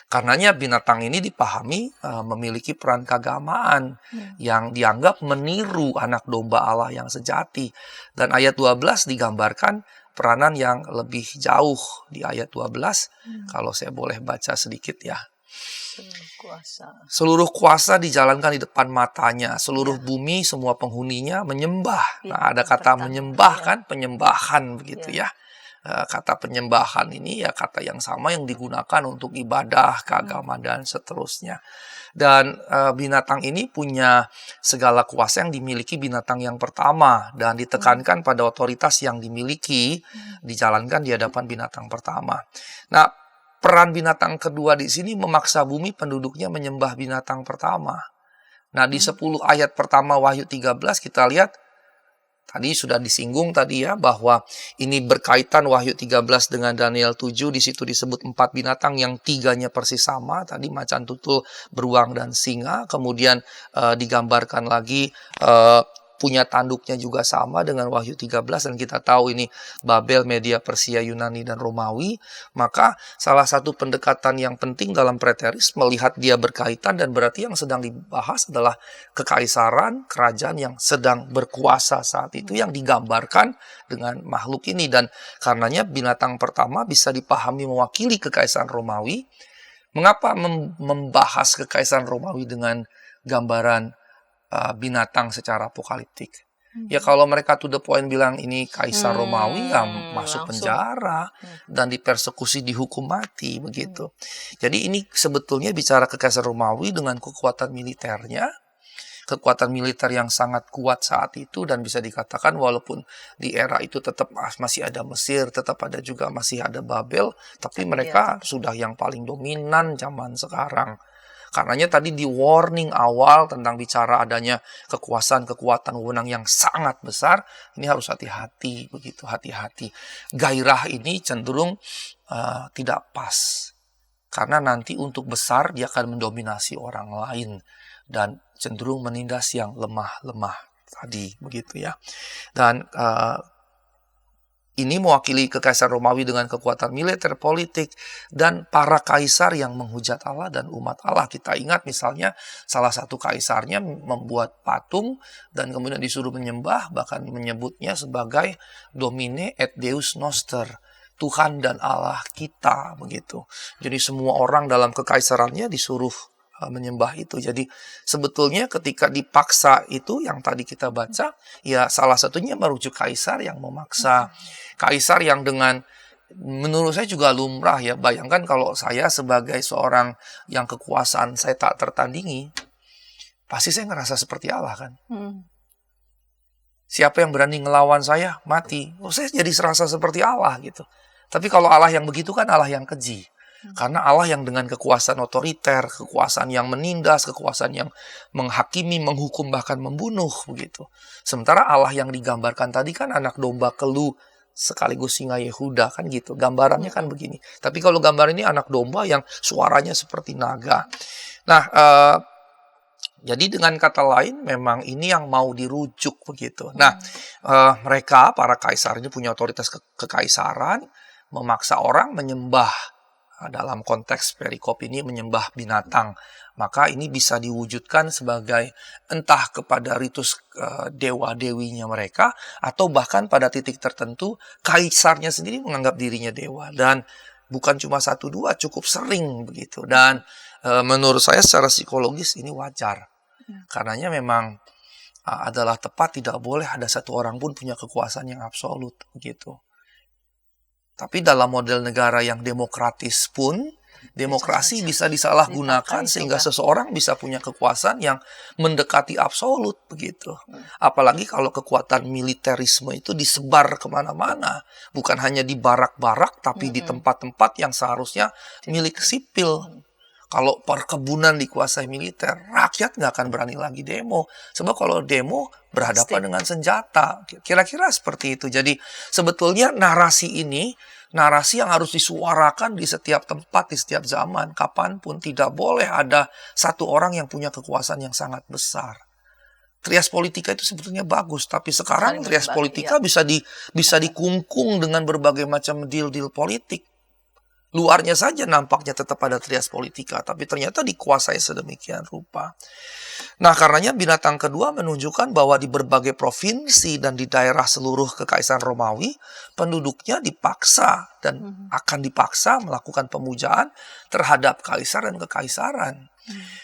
S2: Karenanya binatang ini dipahami memiliki peran keagamaan yang dianggap meniru anak domba Allah yang sejati. Dan ayat 12 digambarkan peranan yang lebih jauh di ayat 12. Kalau saya boleh baca sedikit ya. Seluruh kuasa dijalankan di depan matanya. Seluruh bumi, semua penghuninya menyembah. Nah, ada kata menyembah kan, penyembahan begitu ya. Kata penyembahan ini ya kata yang sama yang digunakan untuk ibadah, keagamaan, dan seterusnya. Dan binatang ini punya segala kuasa yang dimiliki binatang yang pertama. Dan ditekankan pada otoritas yang dimiliki, dijalankan di hadapan binatang pertama. Nah, peran binatang kedua di sini memaksa bumi penduduknya menyembah binatang pertama. Nah, di 10 ayat pertama Wahyu 13 kita lihat, tadi sudah disinggung tadi ya, bahwa ini berkaitan Wahyu 13 dengan Daniel 7. Di situ disebut 4 binatang yang 3-nya persis sama. Tadi macan tutul, beruang, dan singa. Kemudian digambarkan lagi punya tanduknya juga sama dengan Wahyu 13. Dan kita tahu ini Babel, Media, Persia, Yunani, dan Romawi. Maka salah satu pendekatan yang penting dalam preteris melihat dia berkaitan, dan berarti yang sedang dibahas adalah kekaisaran, kerajaan yang sedang berkuasa saat itu yang digambarkan dengan makhluk ini. Dan karenanya binatang pertama bisa dipahami mewakili kekaisaran Romawi. Mengapa membahas kekaisaran Romawi dengan gambaran binatang secara apokaliptik? Ya kalau mereka to the point bilang ini kaisar Romawi, ya masuk penjara dan dipersekusi, dihukum mati begitu. Jadi ini sebetulnya bicara kekaisaran Romawi dengan kekuatan militernya, kekuatan militer yang sangat kuat saat itu. Dan bisa dikatakan walaupun di era itu tetap masih ada Mesir, tetap ada juga masih ada Babel, tapi mereka sudah yang paling dominan zaman sekarang. Karenanya tadi di warning awal tentang bicara adanya kekuatan wewenang yang sangat besar, ini harus hati-hati begitu, hati-hati. Gairah ini cenderung tidak pas. Karena nanti untuk besar dia akan mendominasi orang lain dan cenderung menindas yang lemah-lemah tadi begitu ya. Dan ini mewakili kekaisaran Romawi dengan kekuatan militer, politik, dan para kaisar yang menghujat Allah dan umat Allah. Kita ingat misalnya salah satu kaisarnya membuat patung dan kemudian disuruh menyembah, bahkan menyebutnya sebagai Domine et Deus Noster, Tuhan dan Allah kita begitu. Jadi semua orang dalam kekaisarannya disuruh menyembah itu. Jadi sebetulnya ketika dipaksa itu yang tadi kita baca, ya salah satunya merujuk kaisar yang memaksa. Kaisar yang dengan, menurut saya juga lumrah ya. Bayangkan kalau saya sebagai seorang yang kekuasaan saya tak tertandingi, pasti saya ngerasa seperti Allah kan. Siapa yang berani ngelawan saya, mati. Saya jadi serasa seperti Allah gitu. Tapi kalau Allah yang begitu kan Allah yang keji. Karena Allah yang dengan kekuasaan otoriter, kekuasaan yang menindas, kekuasaan yang menghakimi, menghukum, bahkan membunuh begitu. Sementara Allah yang digambarkan tadi kan anak domba kelu sekaligus singa Yehuda kan gitu. Gambarannya kan begini. Tapi kalau gambar ini anak domba yang suaranya seperti naga. Nah, jadi dengan kata lain memang ini yang mau dirujuk begitu. Nah, mereka para kaisar ini punya otoritas kekaisaran, memaksa orang menyembah. Dalam konteks perikop ini menyembah binatang. Maka ini bisa diwujudkan sebagai entah kepada ritus dewa-dewinya mereka, atau bahkan pada titik tertentu kaisarnya sendiri menganggap dirinya dewa. Dan bukan cuma 1-2, cukup sering begitu. Dan menurut saya secara psikologis ini wajar. Karenanya memang adalah tepat, tidak boleh ada satu orang pun punya kekuasaan yang absolut begitu. Tapi dalam model negara yang demokratis pun, demokrasi bisa disalahgunakan sehingga seseorang bisa punya kekuasaan yang mendekati absolut begitu. Apalagi kalau kekuatan militerisme itu disebar kemana-mana, bukan hanya di barak-barak, tapi di tempat-tempat yang seharusnya milik sipil. Kalau perkebunan dikuasai militer, rakyat nggak akan berani lagi demo. Sebab kalau demo berhadapan dengan senjata. Kira-kira seperti itu. Jadi sebetulnya narasi ini, narasi yang harus disuarakan di setiap tempat, di setiap zaman, kapanpun. Tidak boleh ada satu orang yang punya kekuasaan yang sangat besar. trias politika itu sebetulnya bagus, tapi sekarang
S1: Saling
S2: trias
S1: berbagi,
S2: politika
S1: ya.
S2: bisa dikungkung dengan berbagai macam deal-deal politik. Luarnya saja nampaknya tetap ada trias politika, tapi ternyata dikuasai sedemikian rupa. Nah, karenanya binatang kedua menunjukkan bahwa di berbagai provinsi dan di daerah seluruh Kekaisaran Romawi, penduduknya dipaksa dan akan dipaksa melakukan pemujaan terhadap kaisar dan kekaisaran.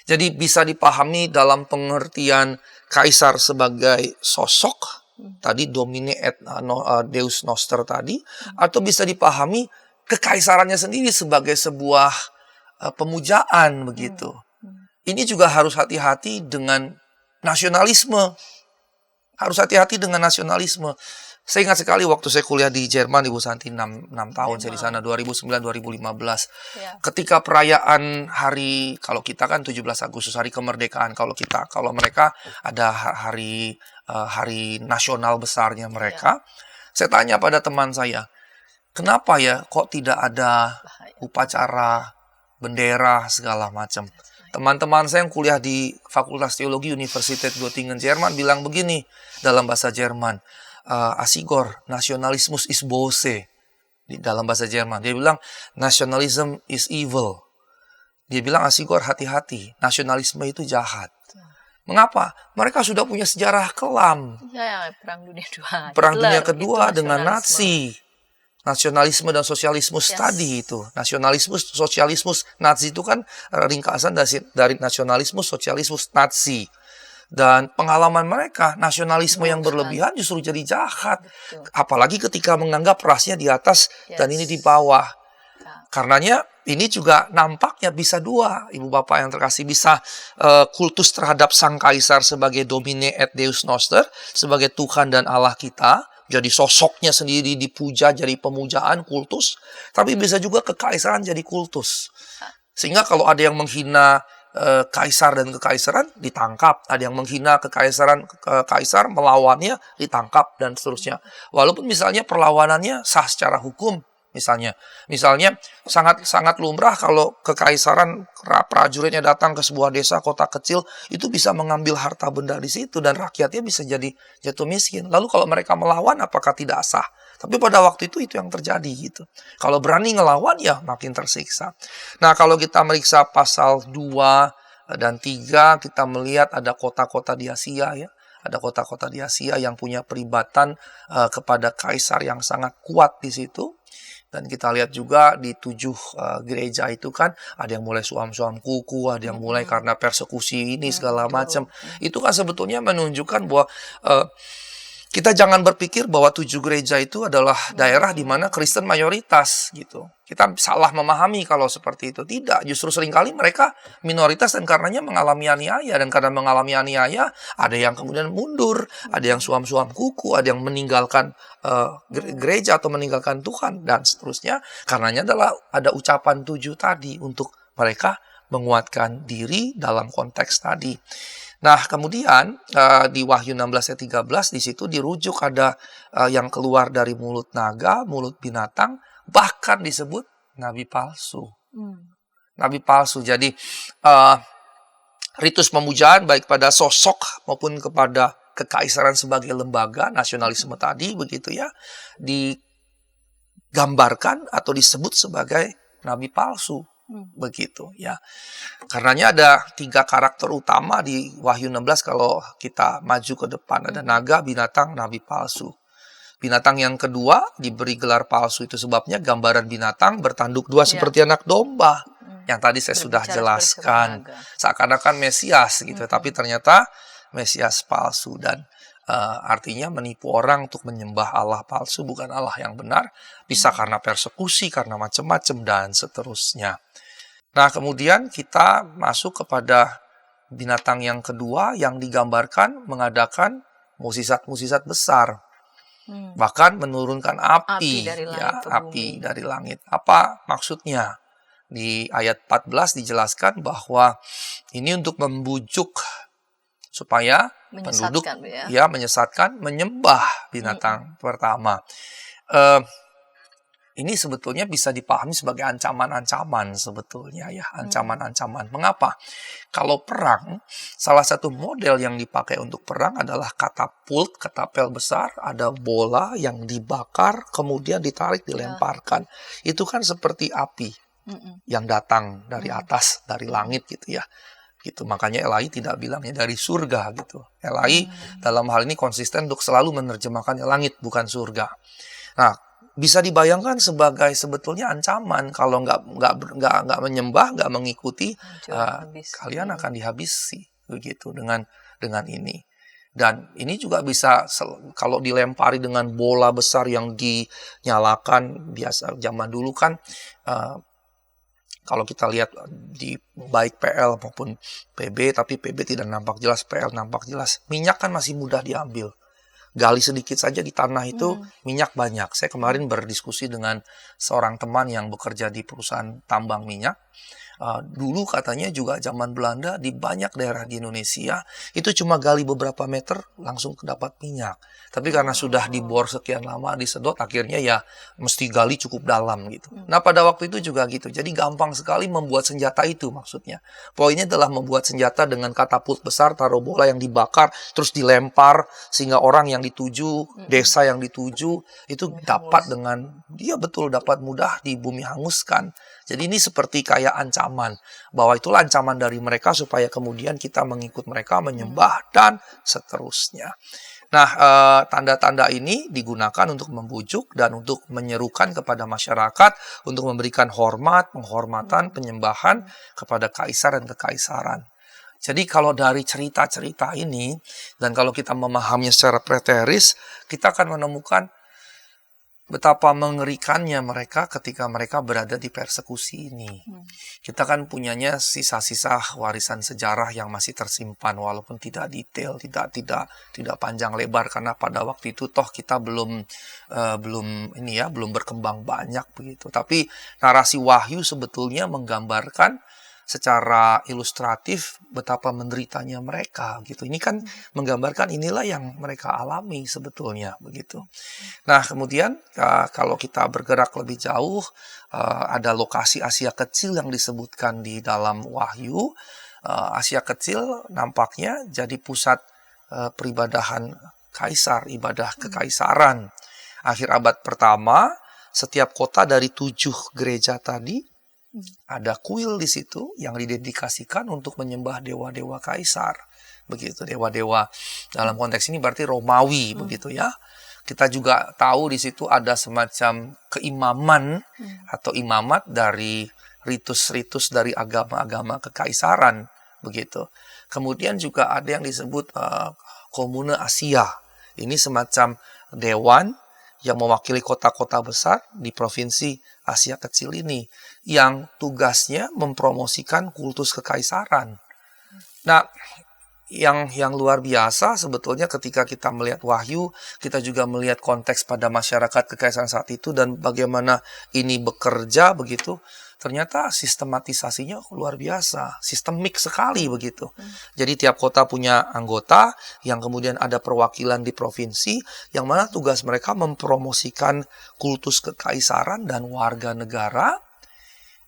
S2: Jadi bisa dipahami dalam pengertian kaisar sebagai sosok, tadi domine et deus noster tadi, atau bisa dipahami kekaisarannya sendiri sebagai sebuah pemujaan begitu. Ini juga harus hati-hati dengan nasionalisme. Harus hati-hati dengan nasionalisme. Saya ingat sekali waktu saya kuliah di Jerman, Ibu Santi, 6 tahun saya di sana, 2009-2015.
S1: Ya.
S2: Ketika perayaan hari, kalau kita kan 17 Agustus, hari kemerdekaan. Kalau mereka ada hari nasional besarnya mereka. Saya tanya pada teman saya, kenapa ya kok tidak ada upacara bendera segala macam? Teman-teman saya yang kuliah di Fakultas Teologi Universität Göttingen Jerman bilang begini dalam bahasa Jerman, Asigor, nasionalismus is bose, di dalam bahasa Jerman. Dia bilang nationalism is evil. Dia bilang, Asigor, hati-hati, nasionalisme itu jahat. Mengapa? Mereka sudah punya sejarah kelam.
S1: Ya, Perang Dunia II.
S2: Perang
S1: Hitler,
S2: Dunia Kedua
S1: itu
S2: dengan
S1: nasionalisme.
S2: Nazi. Nasionalisme dan sosialisme tadi itu. Nasionalisme, sosialisme, Nazi itu kan ringkasan dari nasionalisme, sosialisme, Nazi. Dan pengalaman mereka, nasionalisme yang berlebihan justru jadi jahat.
S1: Betul.
S2: Apalagi ketika menganggap rasnya di atas dan ini di bawah. Karenanya ini juga nampaknya bisa dua, Ibu Bapak yang terkasih, bisa kultus terhadap sang kaisar sebagai domine et deus noster, sebagai Tuhan dan Allah kita. Jadi sosoknya sendiri dipuja, jadi pemujaan, kultus. Tapi bisa juga kekaisaran jadi kultus. Sehingga kalau ada yang menghina kaisar dan kekaisaran, ditangkap. Ada yang menghina kaisar, melawannya, ditangkap, dan seterusnya. Walaupun misalnya perlawanannya sah secara hukum. Misalnya sangat lumrah kalau kekaisaran prajuritnya datang ke sebuah desa, kota kecil, itu bisa mengambil harta benda di situ dan rakyatnya bisa jadi jatuh miskin. Lalu kalau mereka melawan, apakah tidak sah? Tapi pada waktu itu yang terjadi gitu. Kalau berani ngelawan ya makin tersiksa. Nah, kalau kita meriksa pasal 2 dan 3, kita melihat ada kota-kota di Asia ya. Ada kota-kota di Asia yang punya peribatan kepada kaisar yang sangat kuat di situ. Dan kita lihat juga di 7 gereja itu kan ada yang mulai suam-suam kuku, ada yang mulai karena persekusi ini segala macam. Itu kan sebetulnya menunjukkan bahwa kita jangan berpikir bahwa 7 gereja itu adalah daerah di mana Kristen mayoritas gitu. Kita salah memahami kalau seperti itu. Tidak, justru seringkali mereka minoritas dan karenanya mengalami aniaya. Dan karena mengalami aniaya, ada yang kemudian mundur, ada yang suam-suam kuku, ada yang meninggalkan gereja atau meninggalkan Tuhan, dan seterusnya. Karenanya adalah ada ucapan 7 tadi untuk mereka menguatkan diri dalam konteks tadi. Nah, kemudian di Wahyu 16 ayat 13 di situ dirujuk ada yang keluar dari mulut naga, mulut binatang, bahkan disebut nabi palsu. Nabi palsu. Jadi ritus pemujaan baik pada sosok maupun kepada kekaisaran sebagai lembaga, nasionalisme tadi begitu ya, digambarkan atau disebut sebagai nabi palsu. Begitu ya. Karenanya ada 3 karakter utama di Wahyu 16 kalau kita maju ke depan. Ada naga, binatang, nabi palsu. Binatang yang kedua diberi gelar palsu itu sebabnya gambaran binatang bertanduk 2 seperti anak domba. Yang tadi saya sudah jelaskan. Seakan-akan Mesias gitu, tapi ternyata Mesias palsu dan artinya menipu orang untuk menyembah Allah palsu, bukan Allah yang benar. Bisa karena persekusi, karena macam-macam dan seterusnya. Nah, kemudian kita masuk kepada binatang yang kedua yang digambarkan mengadakan mukjizat-mukjizat besar. Bahkan menurunkan api dari langit. Apa maksudnya? Di ayat 14 dijelaskan bahwa ini untuk membujuk supaya penduduk menyesatkan, menyembah binatang pertama. ini sebetulnya bisa dipahami sebagai ancaman-ancaman sebetulnya ya, ancaman-ancaman. Mengapa? Kalau perang, salah satu model yang dipakai untuk perang adalah katapult, katapel besar, ada bola yang dibakar, kemudian ditarik, dilemparkan. Itu kan seperti api yang datang dari atas, dari langit gitu ya. Gitu. Makanya Elai tidak bilangnya dari surga gitu. Elai dalam hal ini konsisten untuk selalu menerjemahkannya langit, bukan surga. Nah, bisa dibayangkan sebagai sebetulnya ancaman kalau nggak menyembah, nggak mengikuti, kalian akan dihabisi begitu dengan ini. Dan ini juga bisa kalau dilempari dengan bola besar yang dinyalakan, biasa zaman dulu kan kalau kita lihat di baik PL maupun PB, tapi PB tidak nampak jelas, PL nampak jelas. Minyak kan masih mudah diambil. Gali sedikit saja di tanah itu minyak banyak. Saya kemarin berdiskusi dengan seorang teman yang bekerja di perusahaan tambang minyak. Dulu katanya juga zaman Belanda di banyak daerah di Indonesia itu cuma gali beberapa meter langsung dapat minyak. Tapi karena sudah dibor sekian lama, disedot, akhirnya ya mesti gali cukup dalam gitu. Nah pada waktu itu juga gitu. Jadi gampang sekali membuat senjata itu maksudnya. Poinnya adalah membuat senjata dengan katapult besar, taruh bola yang dibakar, terus dilempar sehingga orang yang dituju, desa yang dituju itu dapat dengan, dia betul dapat mudah di bumi hanguskan. Jadi ini seperti kayak ancaman, bahwa itulah ancaman dari mereka supaya kemudian kita mengikut mereka, menyembah, dan seterusnya. Nah, tanda-tanda ini digunakan untuk membujuk dan untuk menyerukan kepada masyarakat untuk memberikan hormat, penghormatan, penyembahan kepada kaisar dan kekaisaran. Jadi kalau dari cerita-cerita ini, dan kalau kita memahaminya secara preteris, kita akan menemukan betapa mengerikannya mereka ketika mereka berada di persekusi ini. Kita kan punyanya sisa-sisa warisan sejarah yang masih tersimpan, walaupun tidak detail, tidak panjang lebar, karena pada waktu itu toh kita belum berkembang banyak begitu. Tapi narasi Wahyu sebetulnya menggambarkan secara ilustratif betapa menderitanya mereka gitu. Ini kan menggambarkan inilah yang mereka alami sebetulnya begitu. Nah, kemudian kalau kita bergerak lebih jauh, ada lokasi Asia Kecil yang disebutkan di dalam Wahyu. Asia Kecil nampaknya jadi pusat peribadahan kaisar, ibadah kekaisaran. Akhir abad pertama, setiap kota dari 7 gereja tadi ada kuil di situ yang didedikasikan untuk menyembah dewa-dewa kaisar. Begitu, dewa-dewa dalam konteks ini berarti Romawi begitu ya. Kita juga tahu di situ ada semacam keimaman atau imamat dari ritus-ritus dari agama-agama kekaisaran begitu. Kemudian juga ada yang disebut komune Asia. Ini semacam dewan yang mewakili kota-kota besar di provinsi Asia Kecil ini, yang tugasnya mempromosikan kultus kekaisaran. Nah, yang luar biasa sebetulnya ketika kita melihat Wahyu, kita juga melihat konteks pada masyarakat kekaisaran saat itu dan bagaimana ini bekerja begitu. Ternyata sistematisasinya luar biasa, sistemik sekali begitu. Jadi tiap kota punya anggota yang kemudian ada perwakilan di provinsi yang mana tugas mereka mempromosikan kultus kekaisaran dan warga negara.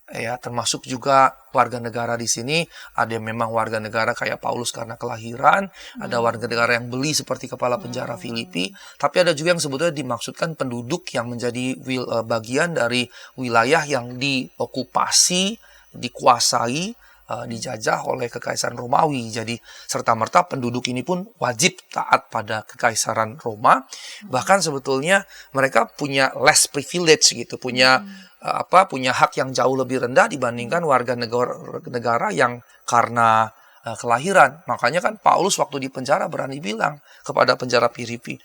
S2: Ya, termasuk juga warga negara di sini ada yang memang warga negara kayak Paulus karena kelahiran, ada warga negara yang beli seperti kepala penjara Filipi, tapi ada juga yang sebetulnya dimaksudkan penduduk yang menjadi bagian dari wilayah yang diokupasi, dikuasai, dijajah oleh kekaisaran Romawi. Jadi serta-merta penduduk ini pun wajib taat pada kekaisaran Roma. Bahkan sebetulnya mereka punya less privilege gitu, punya hak yang jauh lebih rendah dibandingkan warga negara yang karena kelahiran. Makanya kan Paulus waktu di penjara berani bilang kepada penjara Filipi,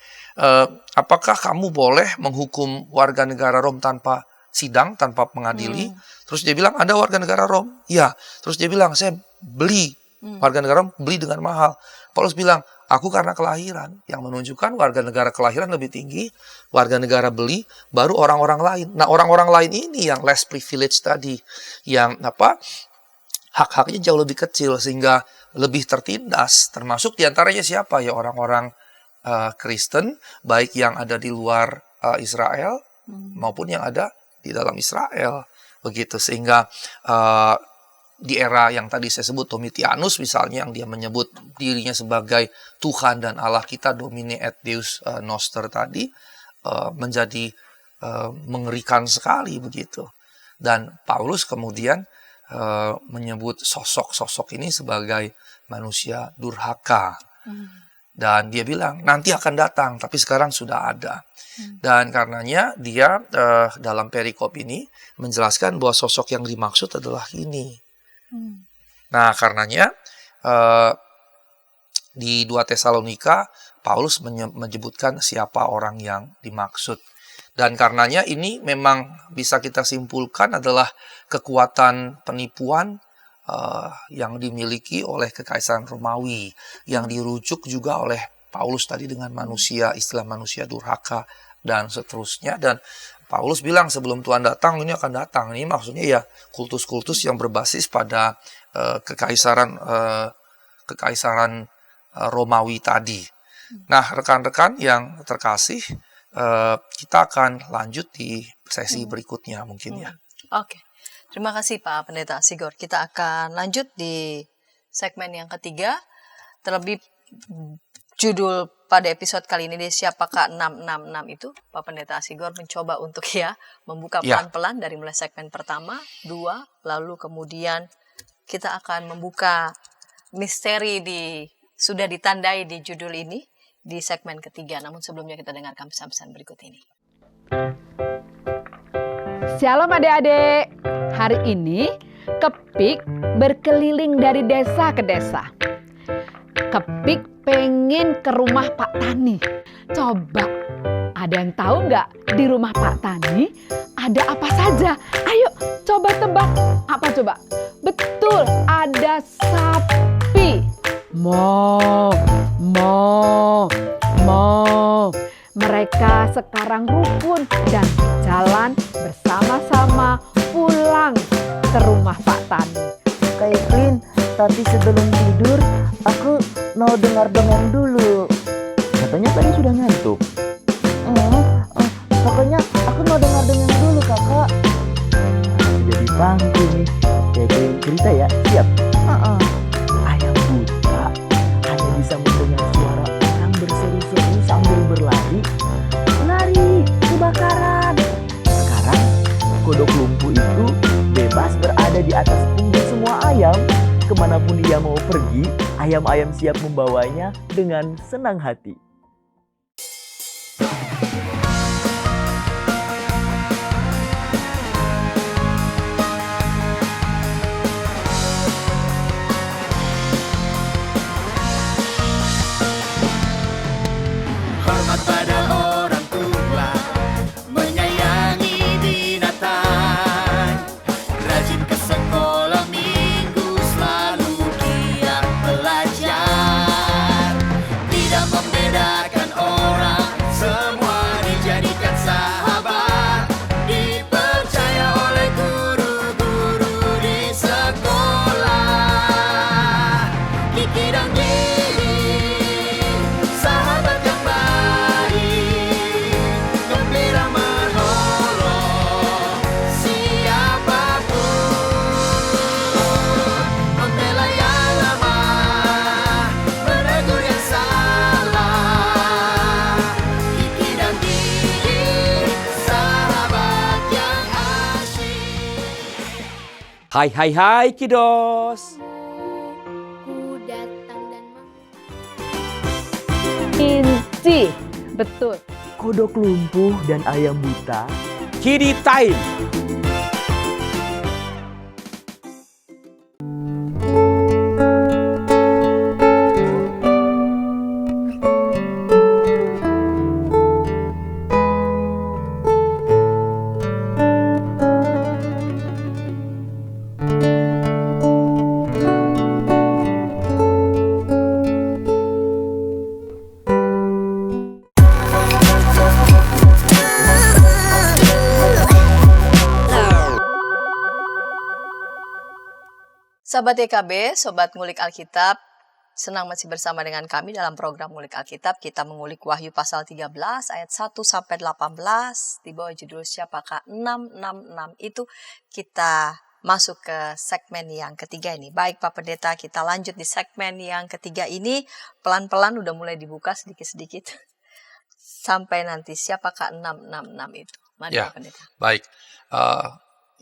S2: apakah kamu boleh menghukum warga negara Rom tanpa sidang, tanpa mengadili? Terus dia bilang, ada warga negara Rom? Ya. Terus dia bilang, saya beli. Warga negara Rom beli dengan mahal. Paulus bilang, aku karena kelahiran. Yang menunjukkan warga negara kelahiran lebih tinggi, warga negara beli, baru orang-orang lain. Nah, orang-orang lain ini yang less privilege tadi, yang hak-haknya jauh lebih kecil sehingga lebih tertindas. Termasuk diantaranya siapa ya, orang-orang Kristen, baik yang ada di luar Israel maupun yang ada di dalam Israel, begitu. Sehingga di era yang tadi saya sebut, Domitianus misalnya, yang dia menyebut dirinya sebagai Tuhan dan Allah kita, Domine et Deus Noster tadi, menjadi mengerikan sekali begitu. Dan Paulus kemudian menyebut sosok-sosok ini sebagai manusia durhaka. Dan dia bilang nanti akan datang, tapi sekarang sudah ada. Dan karenanya dia dalam perikop ini menjelaskan bahwa sosok yang dimaksud adalah ini. Nah, karenanya di 2 Tesalonika Paulus menyebutkan siapa orang yang dimaksud. Dan karenanya ini memang bisa kita simpulkan adalah kekuatan penipuan yang dimiliki oleh Kekaisaran Romawi, yang dirujuk juga oleh Paulus tadi dengan manusia, istilah manusia durhaka dan seterusnya. Dan Paulus bilang sebelum Tuhan datang, ini akan datang. Ini maksudnya ya kultus-kultus yang berbasis pada kekaisaran Romawi tadi. Nah, rekan-rekan yang terkasih, kita akan lanjut di sesi berikutnya mungkin ya.
S1: Oke. Terima kasih Pak Pendeta Sigor. Kita akan lanjut di segmen yang ketiga. Terlebih judul pada episode kali ini, siapakah 666 itu? Pak Pendeta Sigor mencoba untuk membuka pelan-pelan dari mulai segmen pertama, 2, lalu kemudian kita akan membuka misteri sudah ditandai di judul ini di segmen ketiga. Namun sebelumnya kita dengarkan pesan-pesan berikut ini.
S3: Shalom adik-adik. Hari ini Kepik berkeliling dari desa ke desa. Kepik pengen ke rumah Pak Tani. Coba, ada yang tahu nggak di rumah Pak Tani ada apa saja? Ayo coba tebak. Apa coba? Betul, ada sapi. Mo. Mereka sekarang rukun dan jalan bersama-sama pulang ke rumah Pak Tani.
S4: Kak Evelyn, tapi sebelum tidur aku mau dengar dongeng dulu.
S5: Katanya tadi sudah ngantuk.
S4: Pokoknya aku mau dengar dongeng dulu kakak.
S5: Jadi pangku nih. Kayak cerita ya, siap? Ayam buta hanya bisa mendengar suara orang berseru-seru sambil berlari. Lari, kebakaran. Sekarang kodok lumpuh itu bebas berada di atas punggung semua ayam. Kemanapun dia mau pergi, ayam-ayam siap membawanya dengan senang hati.
S6: Hormat pada orang tua, menyayangi binatang, rajin ke sekolah minggu, selalu giat belajar, tidak membedakan orang, semua dijadikan sahabat, dipercaya oleh guru-guru di sekolah. Kiki dan Didi, sahabat yang baik, gembira menolong siapapun, membela yang lemah, menegur yang salah. Kiki dan Didi, sahabat yang asyik.
S5: Hai kiddos.
S7: Ku datang dan
S3: Inci, betul.
S5: Kodok lumpuh dan ayam buta. Kiddy time.
S1: Sahabat YKB, Sobat Ngulik Alkitab, Senang masih bersama dengan kami dalam program Ngulik Alkitab. Kita mengulik Wahyu pasal 13 ayat 1 sampai 18 di bawah judul Siapakah 666 itu. Kita masuk ke segmen yang ketiga ini. Baik Pak Pendeta, kita lanjut di segmen yang ketiga ini. Pelan-pelan udah mulai dibuka sedikit-sedikit. Sampai nanti siapakah 666 itu. Mari
S2: Ya,
S1: Pak Pendeta.
S2: baik.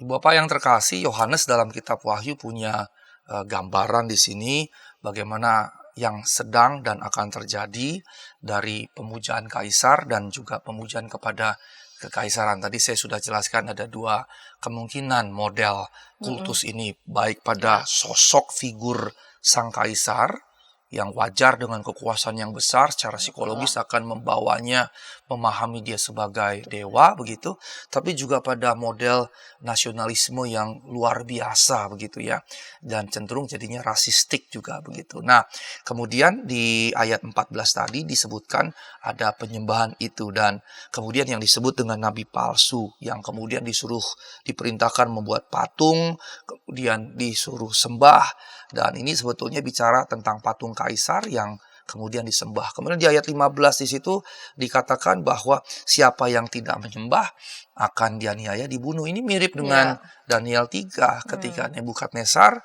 S2: Ibu Bapak yang terkasih, Yohanes dalam kitab Wahyu punya gambaran di sini bagaimana yang sedang dan akan terjadi dari pemujaan kaisar dan juga pemujaan kepada kekaisaran. Tadi saya sudah jelaskan ada dua kemungkinan model kultus ini, baik pada sosok figur sang kaisar yang wajar dengan kekuasaan yang besar secara psikologis akan membawanya memahami dia sebagai dewa begitu, tapi juga pada model nasionalisme yang luar biasa begitu ya, dan cenderung jadinya rasistik juga begitu. Nah, kemudian di ayat 14 tadi disebutkan ada penyembahan itu, dan kemudian yang disebut dengan nabi palsu yang kemudian diperintahkan membuat patung, kemudian disuruh sembah. Dan ini sebetulnya bicara tentang patung kaisar yang kemudian disembah. Kemudian di ayat 15 di situ dikatakan bahwa siapa yang tidak menyembah akan dianiaya, dibunuh. Ini mirip dengan Daniel 3 ketika Nebukadnezar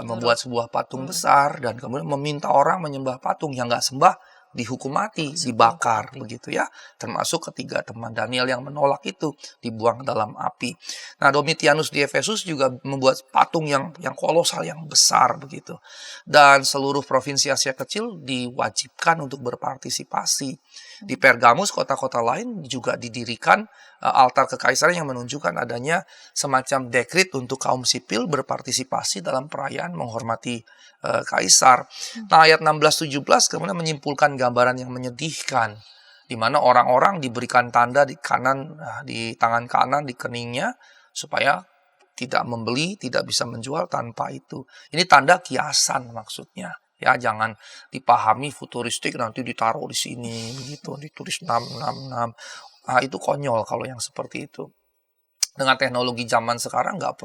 S2: membuat sebuah patung besar dan kemudian meminta orang menyembah patung, yang nggak sembah dihukum mati, dibakar begitu ya. Termasuk ketiga teman Daniel yang menolak itu dibuang dalam api. Nah, Domitianus di Efesus juga membuat patung yang kolosal, yang besar begitu. Dan seluruh provinsi Asia Kecil diwajibkan untuk berpartisipasi. Di Pergamus, kota-kota lain juga didirikan altar kekaisaran yang menunjukkan adanya semacam dekret untuk kaum sipil berpartisipasi dalam perayaan menghormati kaisar. Nah, ayat 16-17 kemudian menyimpulkan gambaran yang menyedihkan, di mana orang-orang diberikan tanda di tangan kanan, di keningnya, supaya tidak membeli, tidak bisa menjual tanpa itu. Ini tanda kiasan maksudnya. Ya, jangan dipahami futuristik nanti ditaruh di sini begitu, ditulis 666. Nah, itu konyol kalau yang seperti itu. Dengan teknologi zaman sekarang nggak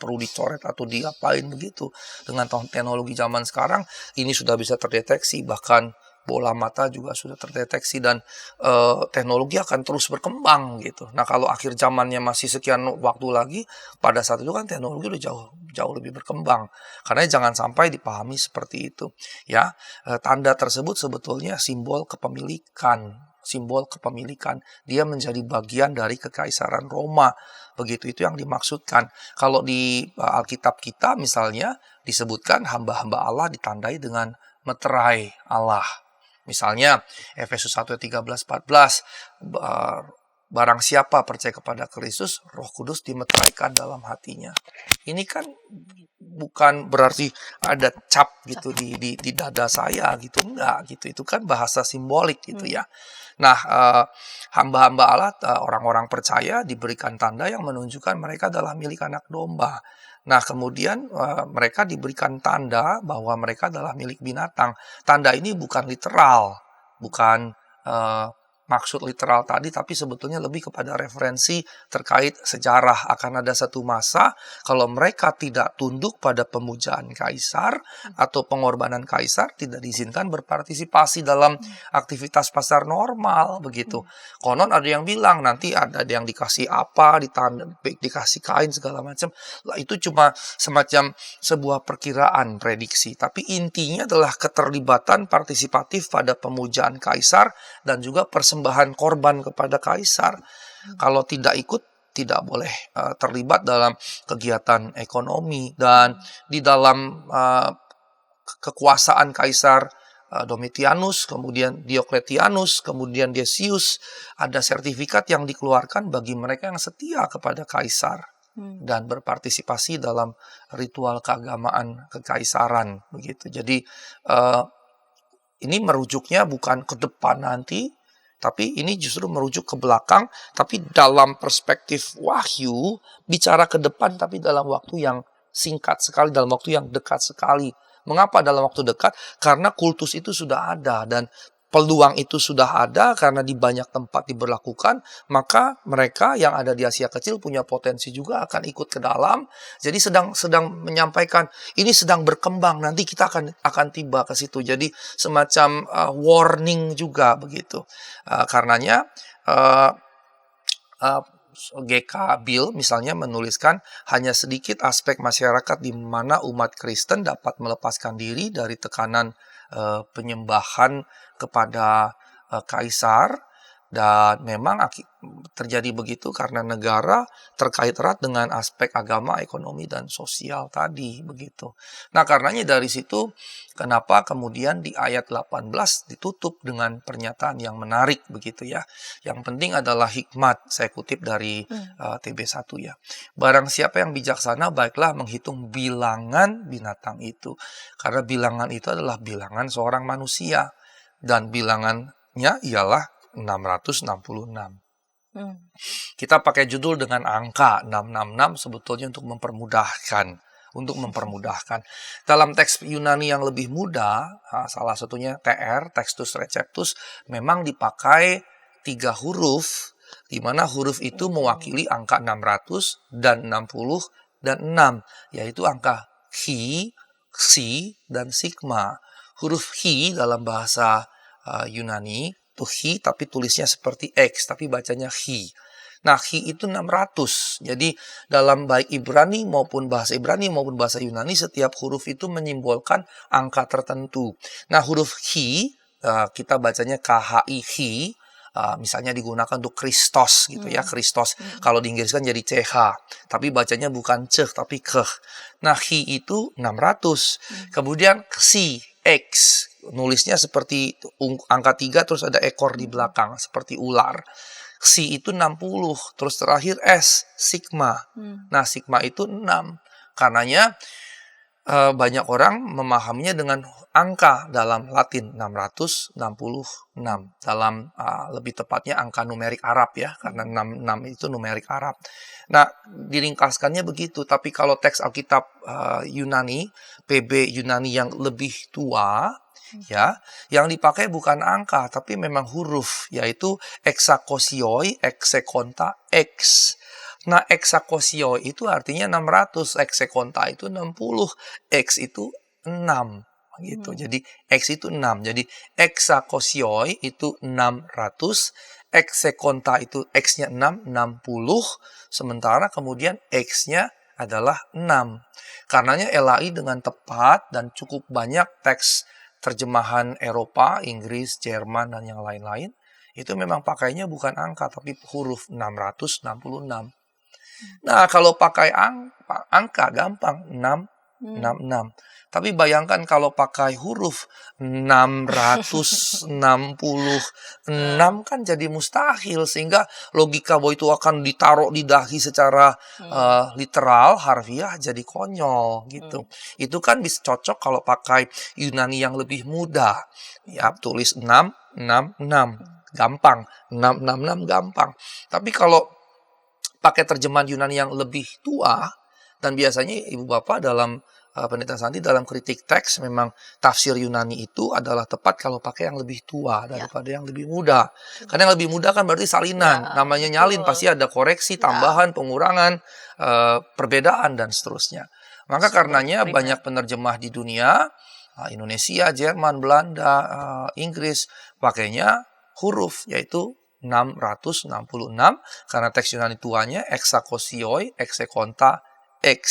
S2: perlu dicoret atau diapain begitu. Dengan teknologi zaman sekarang ini sudah bisa terdeteksi, bahkan bola mata juga sudah terdeteksi, dan teknologi akan terus berkembang gitu. Nah, kalau akhir zamannya masih sekian waktu lagi, pada saat itu kan teknologi udah jauh lebih berkembang. Karena jangan sampai dipahami seperti itu. Ya, tanda tersebut sebetulnya simbol kepemilikan. Dia menjadi bagian dari kekaisaran Roma. Begitu, itu yang dimaksudkan. Kalau di Alkitab kita misalnya disebutkan hamba-hamba Allah ditandai dengan meterai Allah. Misalnya Efesus 1:13-14, barang siapa percaya kepada Kristus, Roh Kudus dimeteraikan dalam hatinya. Ini kan bukan berarti ada cap gitu di dada saya gitu, enggak gitu. Itu kan bahasa simbolik gitu ya. Nah, hamba-hamba Allah, orang-orang percaya diberikan tanda yang menunjukkan mereka adalah milik anak domba. Nah, kemudian mereka diberikan tanda bahwa mereka adalah milik binatang. Tanda ini bukan literal, bukan maksud literal tadi, tapi sebetulnya lebih kepada referensi terkait sejarah. Akan ada satu masa kalau mereka tidak tunduk pada pemujaan kaisar atau pengorbanan kaisar, tidak diizinkan berpartisipasi dalam aktivitas pasar normal begitu. Konon ada yang bilang nanti ada yang dikasih apa, dikasih kain segala macam. Lah, itu cuma semacam sebuah perkiraan, prediksi. Tapi intinya adalah keterlibatan partisipatif pada pemujaan kaisar dan juga persembahan korban kepada kaisar. Kalau tidak ikut, tidak boleh terlibat dalam kegiatan ekonomi. Dan di dalam kekuasaan kaisar Domitianus, kemudian Diokletianus, kemudian Decius, ada sertifikat yang dikeluarkan bagi mereka yang setia kepada kaisar dan berpartisipasi dalam ritual keagamaan kekaisaran begitu. Jadi ini merujuknya bukan ke depan nanti, tapi ini justru merujuk ke belakang, tapi dalam perspektif Wahyu, bicara ke depan tapi dalam waktu yang singkat sekali, dalam waktu yang dekat sekali. Mengapa dalam waktu dekat? Karena kultus itu sudah ada, dan peluang itu sudah ada karena di banyak tempat diberlakukan, maka mereka yang ada di Asia Kecil punya potensi juga akan ikut ke dalam. Jadi sedang menyampaikan ini sedang berkembang, nanti kita akan tiba ke situ. Jadi semacam warning juga begitu. Karenanya GK Bill misalnya menuliskan hanya sedikit aspek masyarakat di mana umat Kristen dapat melepaskan diri dari tekanan penyembahan kepada kaisar, dan memang terjadi begitu karena negara terkait erat dengan aspek agama, ekonomi, dan sosial tadi begitu. Nah, karenanya dari situ kenapa kemudian di ayat 18 ditutup dengan pernyataan yang menarik begitu ya. Yang penting adalah hikmat, saya kutip dari TB1 ya. Barang siapa yang bijaksana baiklah menghitung bilangan binatang itu. Karena bilangan itu adalah bilangan seorang manusia dan bilangannya ialah 666. Kita pakai judul dengan angka 666 sebetulnya untuk mempermudahkan. Dalam teks Yunani yang lebih muda, salah satunya TR, Textus Receptus, memang dipakai 3 huruf, di mana huruf itu mewakili angka 600 dan 60 dan 6, yaitu angka chi, xi, dan sigma. Huruf chi dalam bahasa Yunani itu hi, tapi tulisnya seperti X, tapi bacanya hi. Nah, hi itu 600. Jadi, dalam baik Ibrani maupun bahasa Yunani, setiap huruf itu menyimbolkan angka tertentu. Nah, huruf hi, kita bacanya KHI, hi, misalnya digunakan untuk Kristos gitu ya, Kristos. Kalau di Inggris kan jadi CH, tapi bacanya bukan ceh, tapi keh. Nah, hi itu 600. Kemudian xi, X, nulisnya seperti angka 3 terus ada ekor di belakang seperti ular. Xi itu 60, terus terakhir S, sigma. Nah, sigma itu 6. Karenanya banyak orang memahaminya dengan angka dalam Latin 666. Dalam lebih tepatnya angka numerik Arab ya, karena 66 itu numerik Arab. Nah, diringkaskannya begitu. Tapi kalau teks Alkitab Yunani, PB Yunani yang lebih tua, ya, yang dipakai bukan angka tapi memang huruf, yaitu exakosioi, exekonta, X. Nah, exakosioi itu artinya 600, exekonta itu 60, X itu 6 gitu. Jadi X itu 6. Jadi exakosioi itu 600, exekonta itu X-nya 6, 60, sementara kemudian X-nya adalah 6. Karenanya LAI dengan tepat dan cukup banyak teks terjemahan Eropa, Inggris, Jerman, dan yang lain-lain, itu memang pakainya bukan angka, tapi huruf 666. Nah, kalau pakai angka gampang, 666. Tapi bayangkan kalau pakai huruf 666 kan jadi mustahil, sehingga logika bahwa itu akan ditaruh di dahi secara literal, harfiah, jadi konyol gitu. Itu kan bisa cocok kalau pakai Yunani yang lebih muda. Ya, tulis 666, gampang. 666 gampang. Tapi kalau pakai terjemahan Yunani yang lebih tua, dan biasanya Ibu Bapak dalam Pendeta Santi dalam kritik teks memang tafsir Yunani itu adalah tepat kalau pakai yang lebih tua daripada yang lebih muda. Karena yang lebih muda kan berarti salinan, namanya nyalin, pasti ada koreksi, tambahan, pengurangan, perbedaan, dan seterusnya. Maka karenanya banyak penerjemah di dunia, Indonesia, Jerman, Belanda, Inggris, pakainya huruf, yaitu 666, karena teks Yunani tuanya exakosioi, exekonta, X.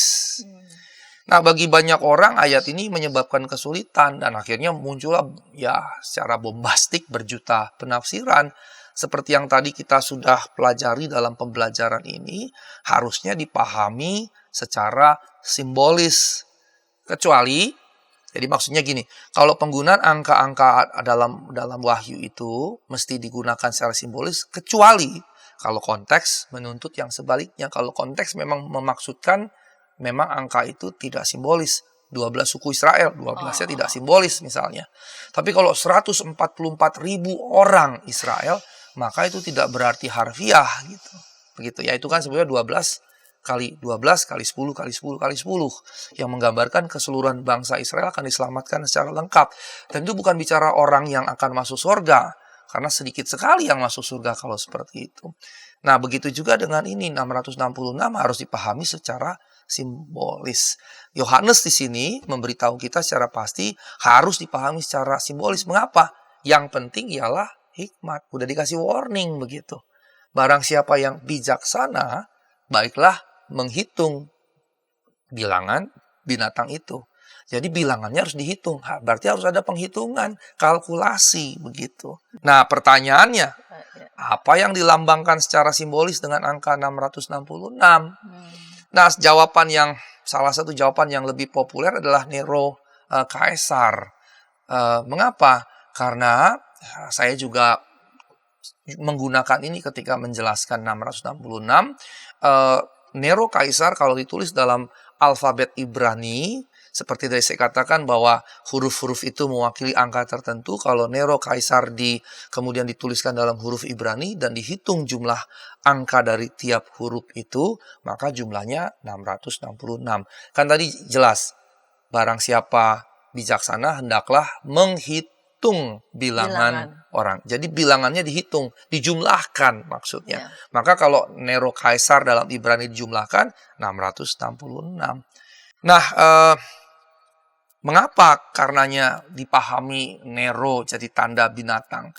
S2: Nah, bagi banyak orang ayat ini menyebabkan kesulitan, dan akhirnya muncullah ya secara bombastik berjuta penafsiran. Seperti yang tadi kita sudah pelajari dalam pembelajaran ini, harusnya dipahami secara simbolis. Kecuali, jadi maksudnya gini, kalau penggunaan angka-angka dalam wahyu itu mesti digunakan secara simbolis, kecuali kalau konteks menuntut yang sebaliknya. Kalau konteks memang memaksudkan memang angka itu tidak simbolis. 12 suku Israel, 12-nya tidak simbolis misalnya. Tapi kalau 144.000 orang Israel, maka itu tidak berarti harfiah gitu. Begitu ya, itu kan sebenarnya 12 kali 12 kali 10 kali 10 kali 10 yang menggambarkan keseluruhan bangsa Israel akan diselamatkan secara lengkap. Dan itu bukan bicara orang yang akan masuk surga, karena sedikit sekali yang masuk surga kalau seperti itu. Nah, begitu juga dengan ini 666 harus dipahami secara simbolis. Yohanes di sini memberitahu kita secara pasti harus dipahami secara simbolis. Mengapa? Yang penting ialah hikmat. Udah dikasih warning begitu. Barang siapa yang bijaksana, baiklah menghitung bilangan binatang itu. Jadi bilangannya harus dihitung. Berarti harus ada penghitungan, kalkulasi begitu. Nah, pertanyaannya, apa yang dilambangkan secara simbolis dengan angka 666? Nah, salah satu jawaban yang lebih populer adalah Nero Kaisar. Mengapa? Karena saya juga menggunakan ini ketika menjelaskan 666. Nero Kaisar kalau ditulis dalam alfabet Ibrani, seperti tadi saya katakan bahwa huruf-huruf itu mewakili angka tertentu. Kalau Nero Kaisar kemudian dituliskan dalam huruf Ibrani dan dihitung jumlah angka dari tiap huruf itu, maka jumlahnya 666. Kan tadi jelas, barang siapa bijaksana hendaklah menghitung bilangan orang. Jadi bilangannya dihitung, dijumlahkan maksudnya. Maka kalau Nero Kaisar dalam Ibrani dijumlahkan 666. Nah, mengapa? Karenanya dipahami Nero jadi tanda binatang.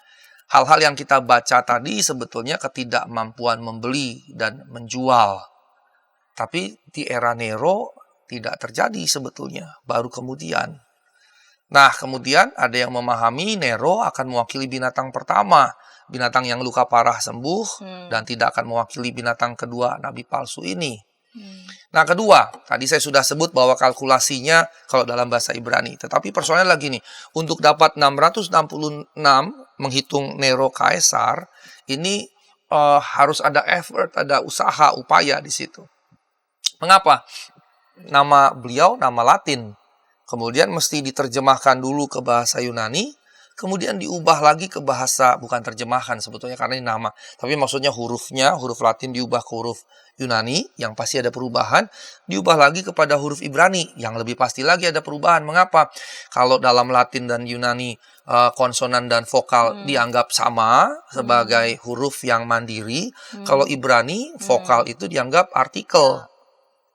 S2: Hal-hal yang kita baca tadi sebetulnya ketidakmampuan membeli dan menjual. Tapi di era Nero tidak terjadi sebetulnya, baru kemudian. Nah, kemudian ada yang memahami Nero akan mewakili binatang pertama, binatang yang luka parah sembuh, dan tidak akan mewakili binatang kedua, nabi palsu ini. Nah, kedua, tadi saya sudah sebut bahwa kalkulasinya kalau dalam bahasa Ibrani. Tetapi persoalannya lagi nih, untuk dapat 666 menghitung Nero Kaisar, ini harus ada effort, ada usaha, upaya di situ. Mengapa? Nama beliau nama Latin. Kemudian mesti diterjemahkan dulu ke bahasa Yunani, kemudian diubah lagi ke bahasa, bukan terjemahan sebetulnya karena ini nama, tapi maksudnya huruf Latin diubah ke huruf Yunani, yang pasti ada perubahan, diubah lagi kepada huruf Ibrani, yang lebih pasti lagi ada perubahan. Mengapa? Kalau dalam Latin dan Yunani, konsonan dan vokal dianggap sama sebagai huruf yang mandiri, kalau Ibrani, vokal itu dianggap artikel.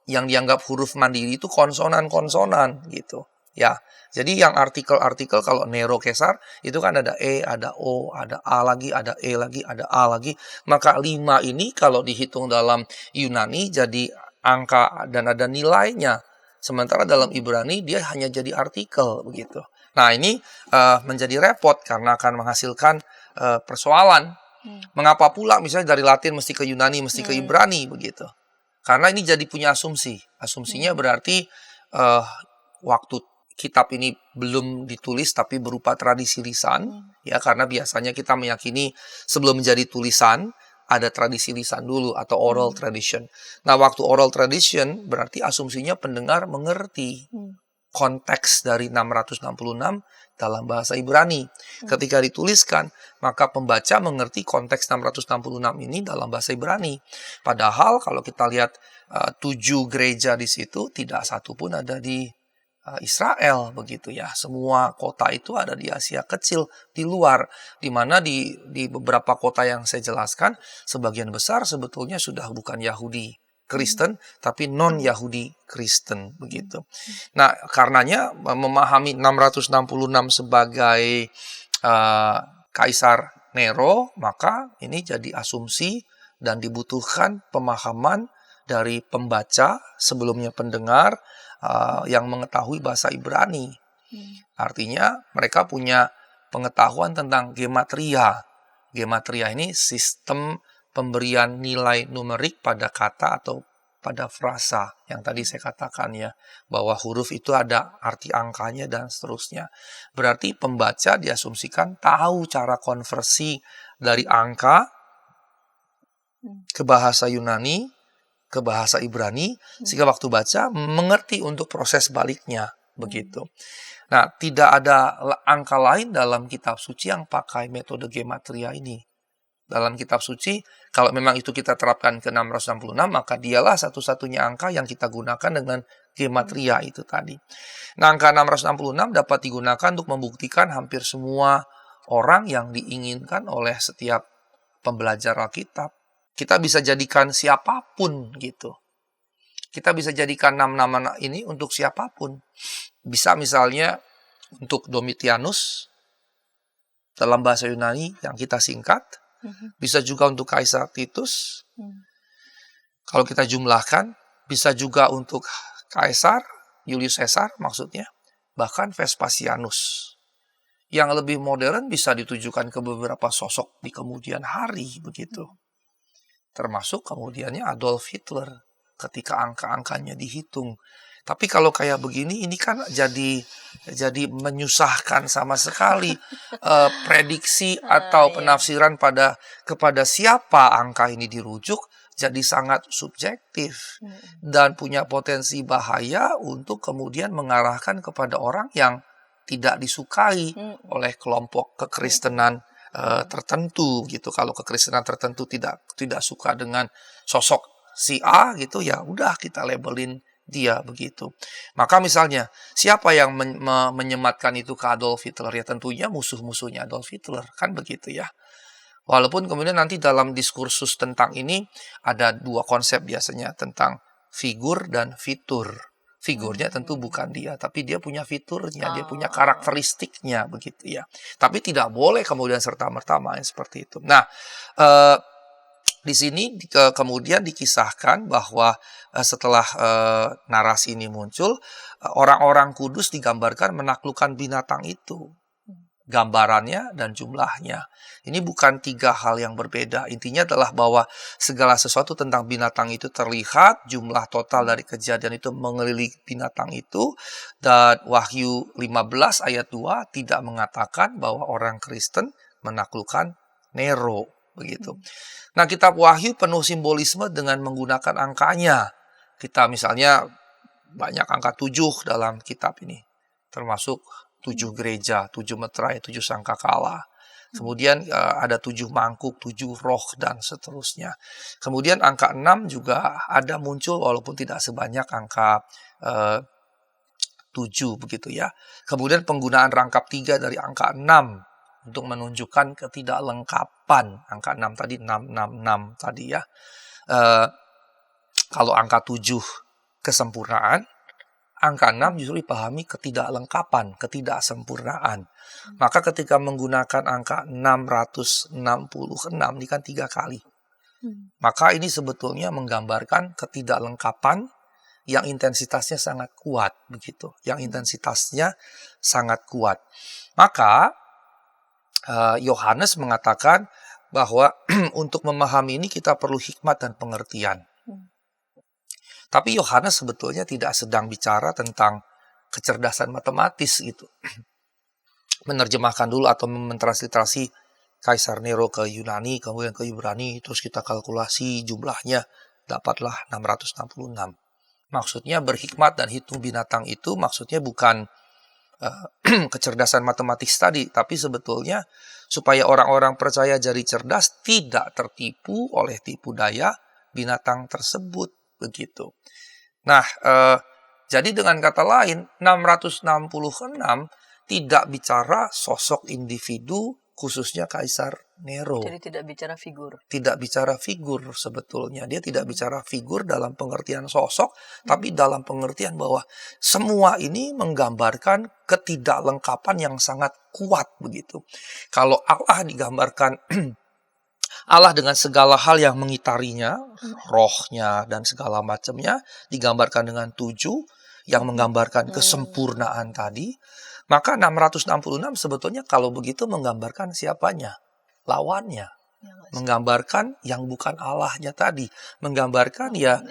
S2: Yang dianggap huruf mandiri itu konsonan-konsonan gitu. Ya, jadi yang artikel-artikel kalau Nero Kaisar itu kan ada E, ada O, ada A lagi, ada E lagi, ada A lagi. Maka 5 ini kalau dihitung dalam Yunani jadi angka dan ada nilainya. Sementara dalam Ibrani dia hanya jadi artikel begitu. Nah, ini menjadi repot karena akan menghasilkan persoalan. Mengapa pula misalnya dari Latin mesti ke Yunani, mesti ke Ibrani begitu. Karena ini jadi punya asumsi. Asumsinya berarti waktu kitab ini belum ditulis tapi berupa tradisi lisan, ya, karena biasanya kita meyakini sebelum menjadi tulisan ada tradisi lisan dulu atau oral tradition. Nah, waktu oral tradition berarti asumsinya pendengar mengerti konteks dari 666 dalam bahasa Ibrani. Ketika dituliskan, maka pembaca mengerti konteks 666 ini dalam bahasa Ibrani. Padahal kalau kita lihat 7 gereja di situ, tidak satu pun ada di Israel begitu ya. Semua kota itu ada di Asia Kecil, di luar, di mana di beberapa kota yang saya jelaskan sebagian besar sebetulnya sudah bukan Yahudi Kristen tapi non Yahudi Kristen begitu. Nah, karenanya memahami 666 sebagai Kaisar Nero, maka ini jadi asumsi dan dibutuhkan pemahaman dari pembaca sebelumnya pendengar yang mengetahui bahasa Ibrani. Artinya mereka punya pengetahuan tentang gematria. Gematria ini sistem pemberian nilai numerik pada kata atau pada frasa yang tadi saya katakan ya, bahwa huruf itu ada arti angkanya dan seterusnya. Berarti pembaca diasumsikan tahu cara konversi dari angka ke bahasa Yunani, ke bahasa Ibrani, sehingga waktu baca mengerti untuk proses baliknya begitu. Nah, tidak ada angka lain dalam kitab suci yang pakai metode gematria ini. dalam kitab suci. Kalau memang itu kita terapkan ke 666, maka dialah satu-satunya angka yang kita gunakan dengan gematria itu tadi. Nah, angka 666 dapat digunakan untuk membuktikan hampir semua orang yang diinginkan oleh setiap pembelajar Alkitab. Kita bisa jadikan siapapun gitu. Kita bisa jadikan nama-nama ini untuk siapapun. Bisa misalnya untuk Domitianus dalam bahasa Yunani yang kita singkat. Bisa juga untuk Kaisar Titus. Kalau kita jumlahkan, bisa juga untuk Kaisar, Julius Caesar maksudnya. Bahkan Vespasianus. Yang lebih modern bisa ditujukan ke beberapa sosok di kemudian hari begitu. Termasuk kemudiannya Adolf Hitler ketika angka-angkanya dihitung. Tapi kalau kayak begini, ini kan jadi menyusahkan sama sekali prediksi atau penafsiran kepada siapa angka ini dirujuk, jadi sangat subjektif dan punya potensi bahaya untuk kemudian mengarahkan kepada orang yang tidak disukai oleh kelompok kekristenan tertentu gitu. Kalau kekristenan tertentu tidak suka dengan sosok si A gitu, ya udah kita labelin dia begitu. Maka misalnya siapa yang menyematkan itu ke Adolf Hitler? Ya tentunya musuh-musuhnya Adolf Hitler, kan begitu ya. Walaupun kemudian nanti dalam diskursus tentang ini ada dua konsep biasanya tentang figur dan fitur. Figurnya tentu bukan dia, tapi dia punya fiturnya, dia punya karakteristiknya begitu ya. Tapi tidak boleh kemudian serta-merta main seperti itu. Nah, di sini kemudian dikisahkan bahwa setelah narasi ini muncul, orang-orang kudus digambarkan menaklukkan binatang itu. Gambarannya dan jumlahnya. Ini bukan tiga hal yang berbeda. Intinya adalah bahwa segala sesuatu tentang binatang itu terlihat, jumlah total dari kejadian itu mengelilingi binatang itu. Dan Wahyu 15 ayat 2 tidak mengatakan bahwa orang Kristen menaklukkan Nero. Begitu. Nah, kitab Wahyu penuh simbolisme dengan menggunakan angkanya. Kita misalnya banyak angka 7 dalam kitab ini. Termasuk 7 gereja, 7 meterai, 7 sangkakala. Kemudian ada 7 mangkuk, 7 roh, dan seterusnya. Kemudian angka 6 juga ada muncul walaupun tidak sebanyak angka 7 begitu ya. Kemudian penggunaan rangkap 3 dari angka 6 untuk menunjukkan ketidaklengkapan. Angka 6 tadi, 666 tadi ya. Kalau angka 7 kesempurnaan, angka 6 justru dipahami ketidaklengkapan, ketidaksempurnaan. Maka ketika menggunakan angka 666, ini kan 3 kali. Maka ini sebetulnya menggambarkan ketidaklengkapan yang intensitasnya sangat kuat. Begitu. Yang intensitasnya sangat kuat. Maka Yohanes mengatakan bahwa untuk memahami ini kita perlu hikmat dan pengertian. Tapi Yohanes sebetulnya tidak sedang bicara tentang kecerdasan matematis gitu. Menerjemahkan dulu atau mentransliterasi Kaisar Nero ke Yunani, kemudian ke Ibrani, terus kita kalkulasi jumlahnya, dapatlah 666. Maksudnya berhikmat dan hitung binatang itu maksudnya bukan kecerdasan matematis tadi, tapi sebetulnya supaya orang-orang percaya jadi cerdas tidak tertipu oleh tipu daya binatang tersebut begitu. Nah, jadi dengan kata lain 666 tidak bicara sosok individu khususnya Kaisar Nero.
S1: Jadi tidak bicara figur.
S2: Tidak bicara figur sebetulnya. Dia tidak bicara figur dalam pengertian sosok, tapi dalam pengertian bahwa semua ini menggambarkan ketidaklengkapan yang sangat kuat begitu. Kalau Allah digambarkan Allah dengan segala hal yang mengitarinya, rohnya dan segala macamnya, digambarkan dengan 7 yang menggambarkan kesempurnaan tadi. Maka 666 sebetulnya kalau begitu menggambarkan siapanya? Lawannya. Menggambarkan yang bukan Allahnya tadi. Menggambarkan ya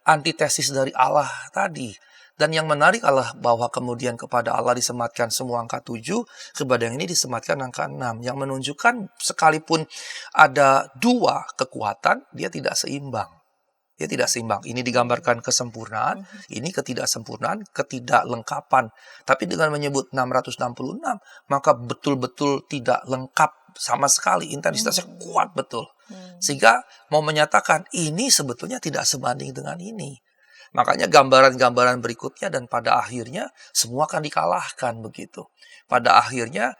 S2: antitesis dari Allah tadi. Dan yang menarik adalah bahwa kemudian kepada Allah disematkan semua angka 7, kepada yang ini disematkan angka 6. Yang menunjukkan sekalipun ada 2 kekuatan, dia tidak seimbang. Dia tidak seimbang. Ini digambarkan kesempurnaan, ini ketidaksempurnaan, ketidaklengkapan. Tapi dengan menyebut 666, maka betul-betul tidak lengkap sama sekali, intensitasnya kuat betul. Sehingga mau menyatakan ini sebetulnya tidak sebanding dengan ini. Makanya gambaran-gambaran berikutnya dan pada akhirnya semua akan dikalahkan begitu. Pada akhirnya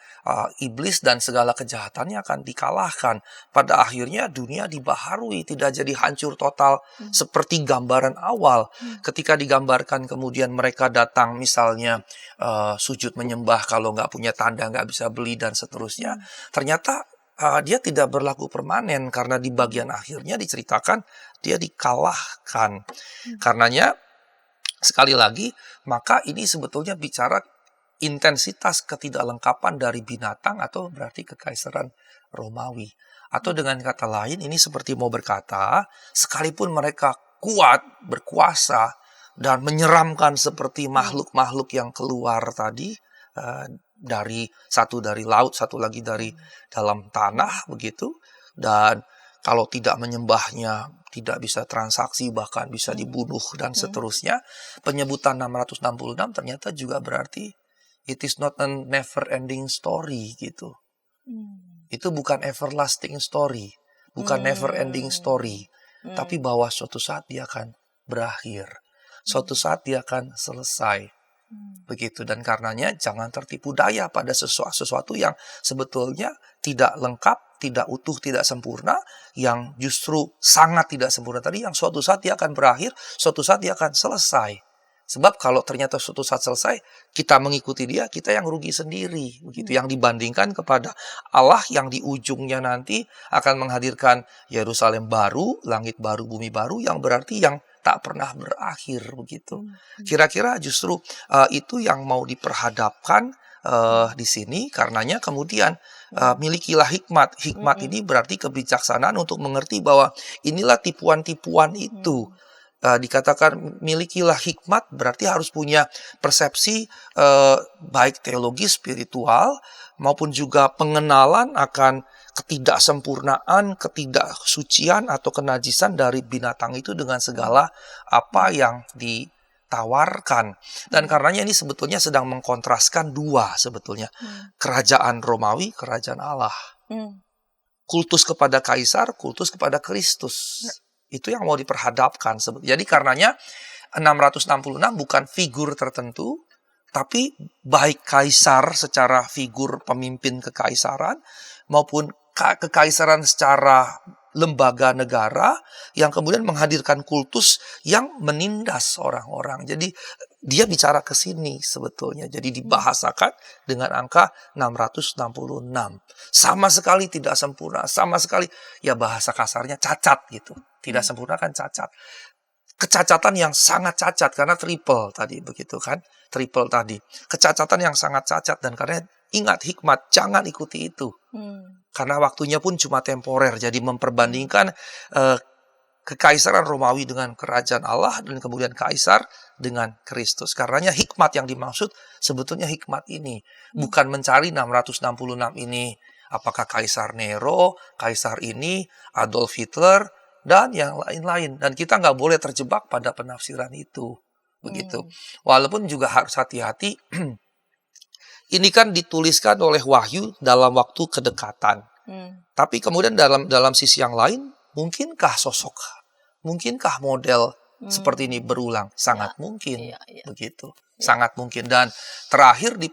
S2: iblis dan segala kejahatannya akan dikalahkan. Pada akhirnya dunia dibaharui, tidak jadi hancur total seperti gambaran awal. Ketika digambarkan kemudian mereka datang misalnya sujud menyembah, kalau nggak punya tanda nggak bisa beli dan seterusnya. Ternyata dia tidak berlaku permanen karena di bagian akhirnya diceritakan dia dikalahkan. Karenanya sekali lagi maka ini sebetulnya bicara intensitas ketidaklengkapan dari binatang atau berarti kekaisaran Romawi. Atau dengan kata lain ini seperti mau berkata sekalipun mereka kuat, berkuasa dan menyeramkan seperti makhluk-makhluk yang keluar tadi dari satu dari laut, satu lagi dari dalam tanah begitu, dan kalau tidak menyembahnya tidak bisa transaksi, bahkan bisa dibunuh dan seterusnya. Penyebutan 666 ternyata juga berarti it is not a never ending story gitu. Itu bukan everlasting story, bukan never ending story, tapi bahwa suatu saat dia akan berakhir. Suatu saat dia akan selesai. Begitu, dan karenanya jangan tertipu daya pada sesuatu yang sebetulnya tidak lengkap, tidak utuh, tidak sempurna, yang justru sangat tidak sempurna tadi, yang suatu saat dia akan berakhir, suatu saat dia akan selesai. Sebab kalau ternyata suatu saat selesai, kita mengikuti dia, kita yang rugi sendiri. Begitu, yang dibandingkan kepada Allah yang di ujungnya nanti akan menghadirkan Yerusalem baru, langit baru, bumi baru, yang berarti yang tak pernah berakhir begitu. Kira-kira justru itu yang mau diperhadapkan di sini. Karenanya kemudian milikilah hikmat. Hikmat ini berarti kebijaksanaan untuk mengerti bahwa inilah tipuan-tipuan itu. Dikatakan milikilah hikmat berarti harus punya persepsi baik teologi, spiritual, maupun juga pengenalan akan ketidaksempurnaan, ketidaksucian atau kenajisan dari binatang itu dengan segala apa yang ditawarkan. Dan karenanya ini sebetulnya sedang mengkontraskan dua sebetulnya. Kerajaan Romawi, kerajaan Allah. Kultus kepada kaisar, kultus kepada Kristus. Itu yang mau diperhadapkan. Jadi karenanya 666 bukan figur tertentu, tapi baik kaisar secara figur pemimpin kekaisaran, maupun kekaisaran secara lembaga negara yang kemudian menghadirkan kultus yang menindas orang-orang. Jadi dia bicara ke sini sebetulnya. Jadi dibahasakan dengan angka 666. Sama sekali tidak sempurna, sama sekali ya bahasa kasarnya cacat gitu. Tidak sempurna kan cacat. Kecacatan yang sangat cacat karena triple tadi begitu kan. Triple tadi. Kecacatan yang sangat cacat, dan karena ingat hikmat, jangan ikuti itu. Karena waktunya pun cuma temporer. Jadi memperbandingkan kekaisaran Romawi dengan kerajaan Allah dan kemudian kaisar dengan Kristus. Karenanya hikmat yang dimaksud sebetulnya hikmat ini. Bukan mencari 666 ini. Apakah Kaisar Nero, Kaisar ini, Adolf Hitler, dan yang lain-lain. Dan kita nggak boleh terjebak pada penafsiran itu. Begitu. Walaupun juga harus hati-hati. Ini kan dituliskan oleh Wahyu dalam waktu kedekatan. Tapi kemudian dalam sisi yang lain, mungkinkah model seperti ini berulang? Sangat mungkin. Begitu. Sangat mungkin. Dan terakhir di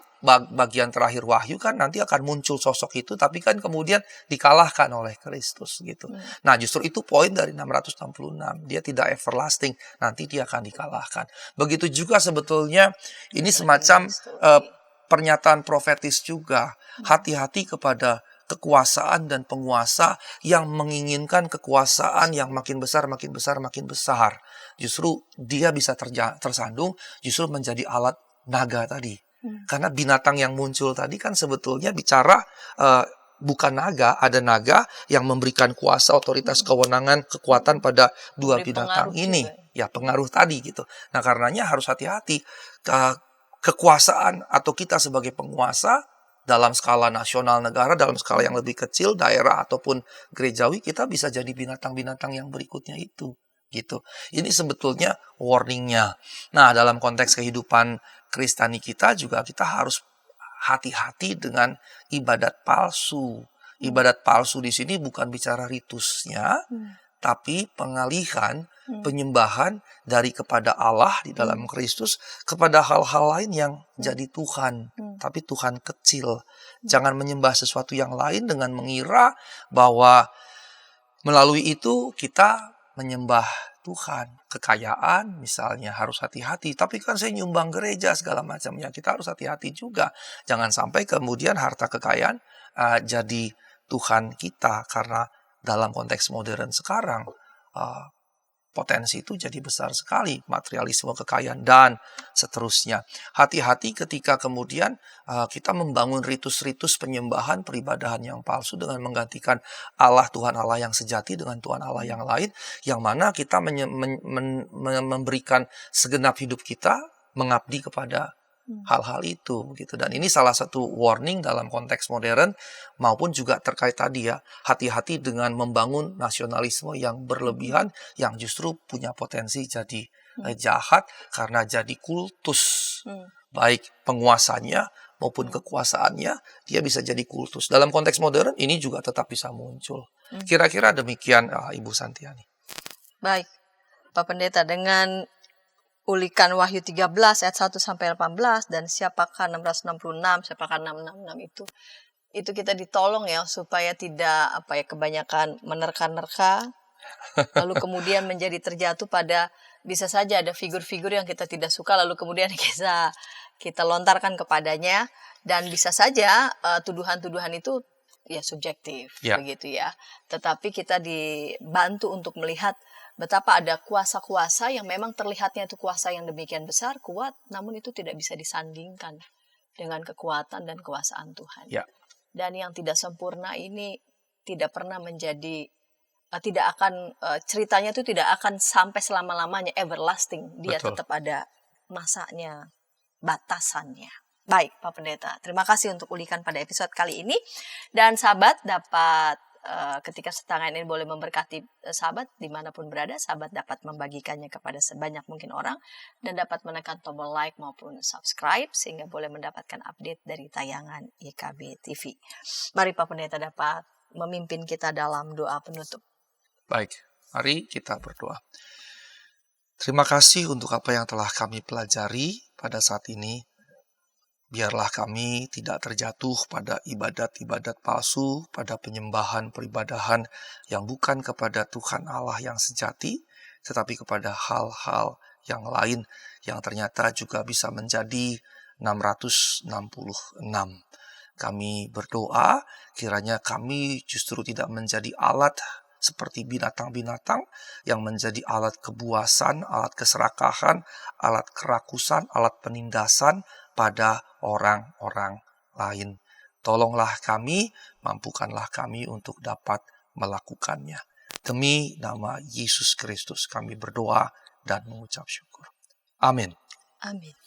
S2: bagian terakhir Wahyu kan nanti akan muncul sosok itu, tapi kan kemudian dikalahkan oleh Kristus gitu. Nah, justru itu poin dari 666. Dia tidak everlasting, nanti dia akan dikalahkan. Begitu juga sebetulnya ini semacam pernyataan profetis juga. Hati-hati kepada kekuasaan dan penguasa yang menginginkan kekuasaan yang makin besar, makin besar, makin besar. Justru dia bisa tersandung, justru menjadi alat naga tadi. Karena binatang yang muncul tadi kan sebetulnya bicara bukan naga, ada naga yang memberikan kuasa, otoritas, kewenangan, kekuatan pada dua binatang ini. Ya, pengaruh tadi gitu. Nah, karenanya harus hati-hati. Kekuasaan atau kita sebagai penguasa dalam skala nasional negara, dalam skala yang lebih kecil, daerah ataupun gerejawi, kita bisa jadi binatang-binatang yang berikutnya itu. Gitu. Ini sebetulnya warningnya. Nah, dalam konteks kehidupan Kristani kita juga kita harus hati-hati dengan ibadat palsu Ibadat palsu di sini bukan bicara ritusnya, tapi pengalihan penyembahan dari kepada Allah di dalam Kristus kepada hal-hal lain yang jadi Tuhan, tapi Tuhan kecil. Jangan menyembah sesuatu yang lain dengan mengira bahwa melalui itu kita menyembah Tuhan. Kekayaan misalnya harus hati-hati, tapi kan saya nyumbang gereja segala macamnya. Kita harus hati-hati juga. Jangan sampai kemudian harta kekayaan jadi Tuhan kita, karena dalam konteks modern sekarang potensi itu jadi besar sekali, materialisme, kekayaan, dan seterusnya. Hati-hati ketika kemudian kita membangun ritus-ritus penyembahan, peribadahan yang palsu dengan menggantikan Allah, Tuhan Allah yang sejati dengan Tuhan Allah yang lain, yang mana kita memberikan segenap hidup kita mengabdi kepada hal-hal itu begitu. Dan ini salah satu warning dalam konteks modern, maupun juga terkait tadi ya, hati-hati dengan membangun nasionalisme yang berlebihan yang justru punya potensi jadi jahat, karena jadi kultus. Baik penguasanya maupun kekuasaannya, dia bisa jadi kultus. Dalam konteks modern ini juga tetap bisa muncul. Kira-kira demikian Ibu Santiani.
S1: Baik, Pak Pendeta, dengan ulikan Wahyu 13 ayat 1 sampai 18 dan siapakah 666, siapakah 666 itu kita ditolong ya supaya tidak kebanyakan menerka-nerka, lalu kemudian menjadi terjatuh pada bisa saja ada figur-figur yang kita tidak suka lalu kemudian kita lontarkan kepadanya, dan bisa saja tuduhan-tuduhan itu ya subjektif begitu ya. Tetapi kita dibantu untuk melihat betapa ada kuasa-kuasa yang memang terlihatnya itu kuasa yang demikian besar, kuat, namun itu tidak bisa disandingkan dengan kekuatan dan kekuasaan Tuhan. Dan yang tidak sempurna ini tidak pernah menjadi, tidak akan, ceritanya itu tidak akan sampai selama-lamanya, everlasting. Dia tetap ada masanya, batasannya. Baik, Pak Pendeta, terima kasih untuk ulikan pada episode kali ini. Dan sahabat dapat, ketika setengah ini boleh memberkati sahabat dimanapun berada, sahabat dapat membagikannya kepada sebanyak mungkin orang dan dapat menekan tombol like maupun subscribe sehingga boleh mendapatkan update dari tayangan YKB TV. Mari Pak Pendeta dapat memimpin kita dalam doa penutup.
S2: Baik, mari kita berdoa. Terima kasih untuk apa yang telah kami pelajari pada saat ini. Biarlah kami tidak terjatuh pada ibadat-ibadat palsu, pada penyembahan peribadahan yang bukan kepada Tuhan Allah yang sejati, tetapi kepada hal-hal yang lain yang ternyata juga bisa menjadi 666. Kami berdoa, kiranya kami justru tidak menjadi alat seperti binatang-binatang yang menjadi alat kebuasan, alat keserakahan, alat kerakusan, alat penindasan pada orang-orang lain. Tolonglah kami, mampukanlah kami untuk dapat melakukannya. Demi nama Yesus Kristus kami berdoa dan mengucap syukur. Amin.
S1: Amin.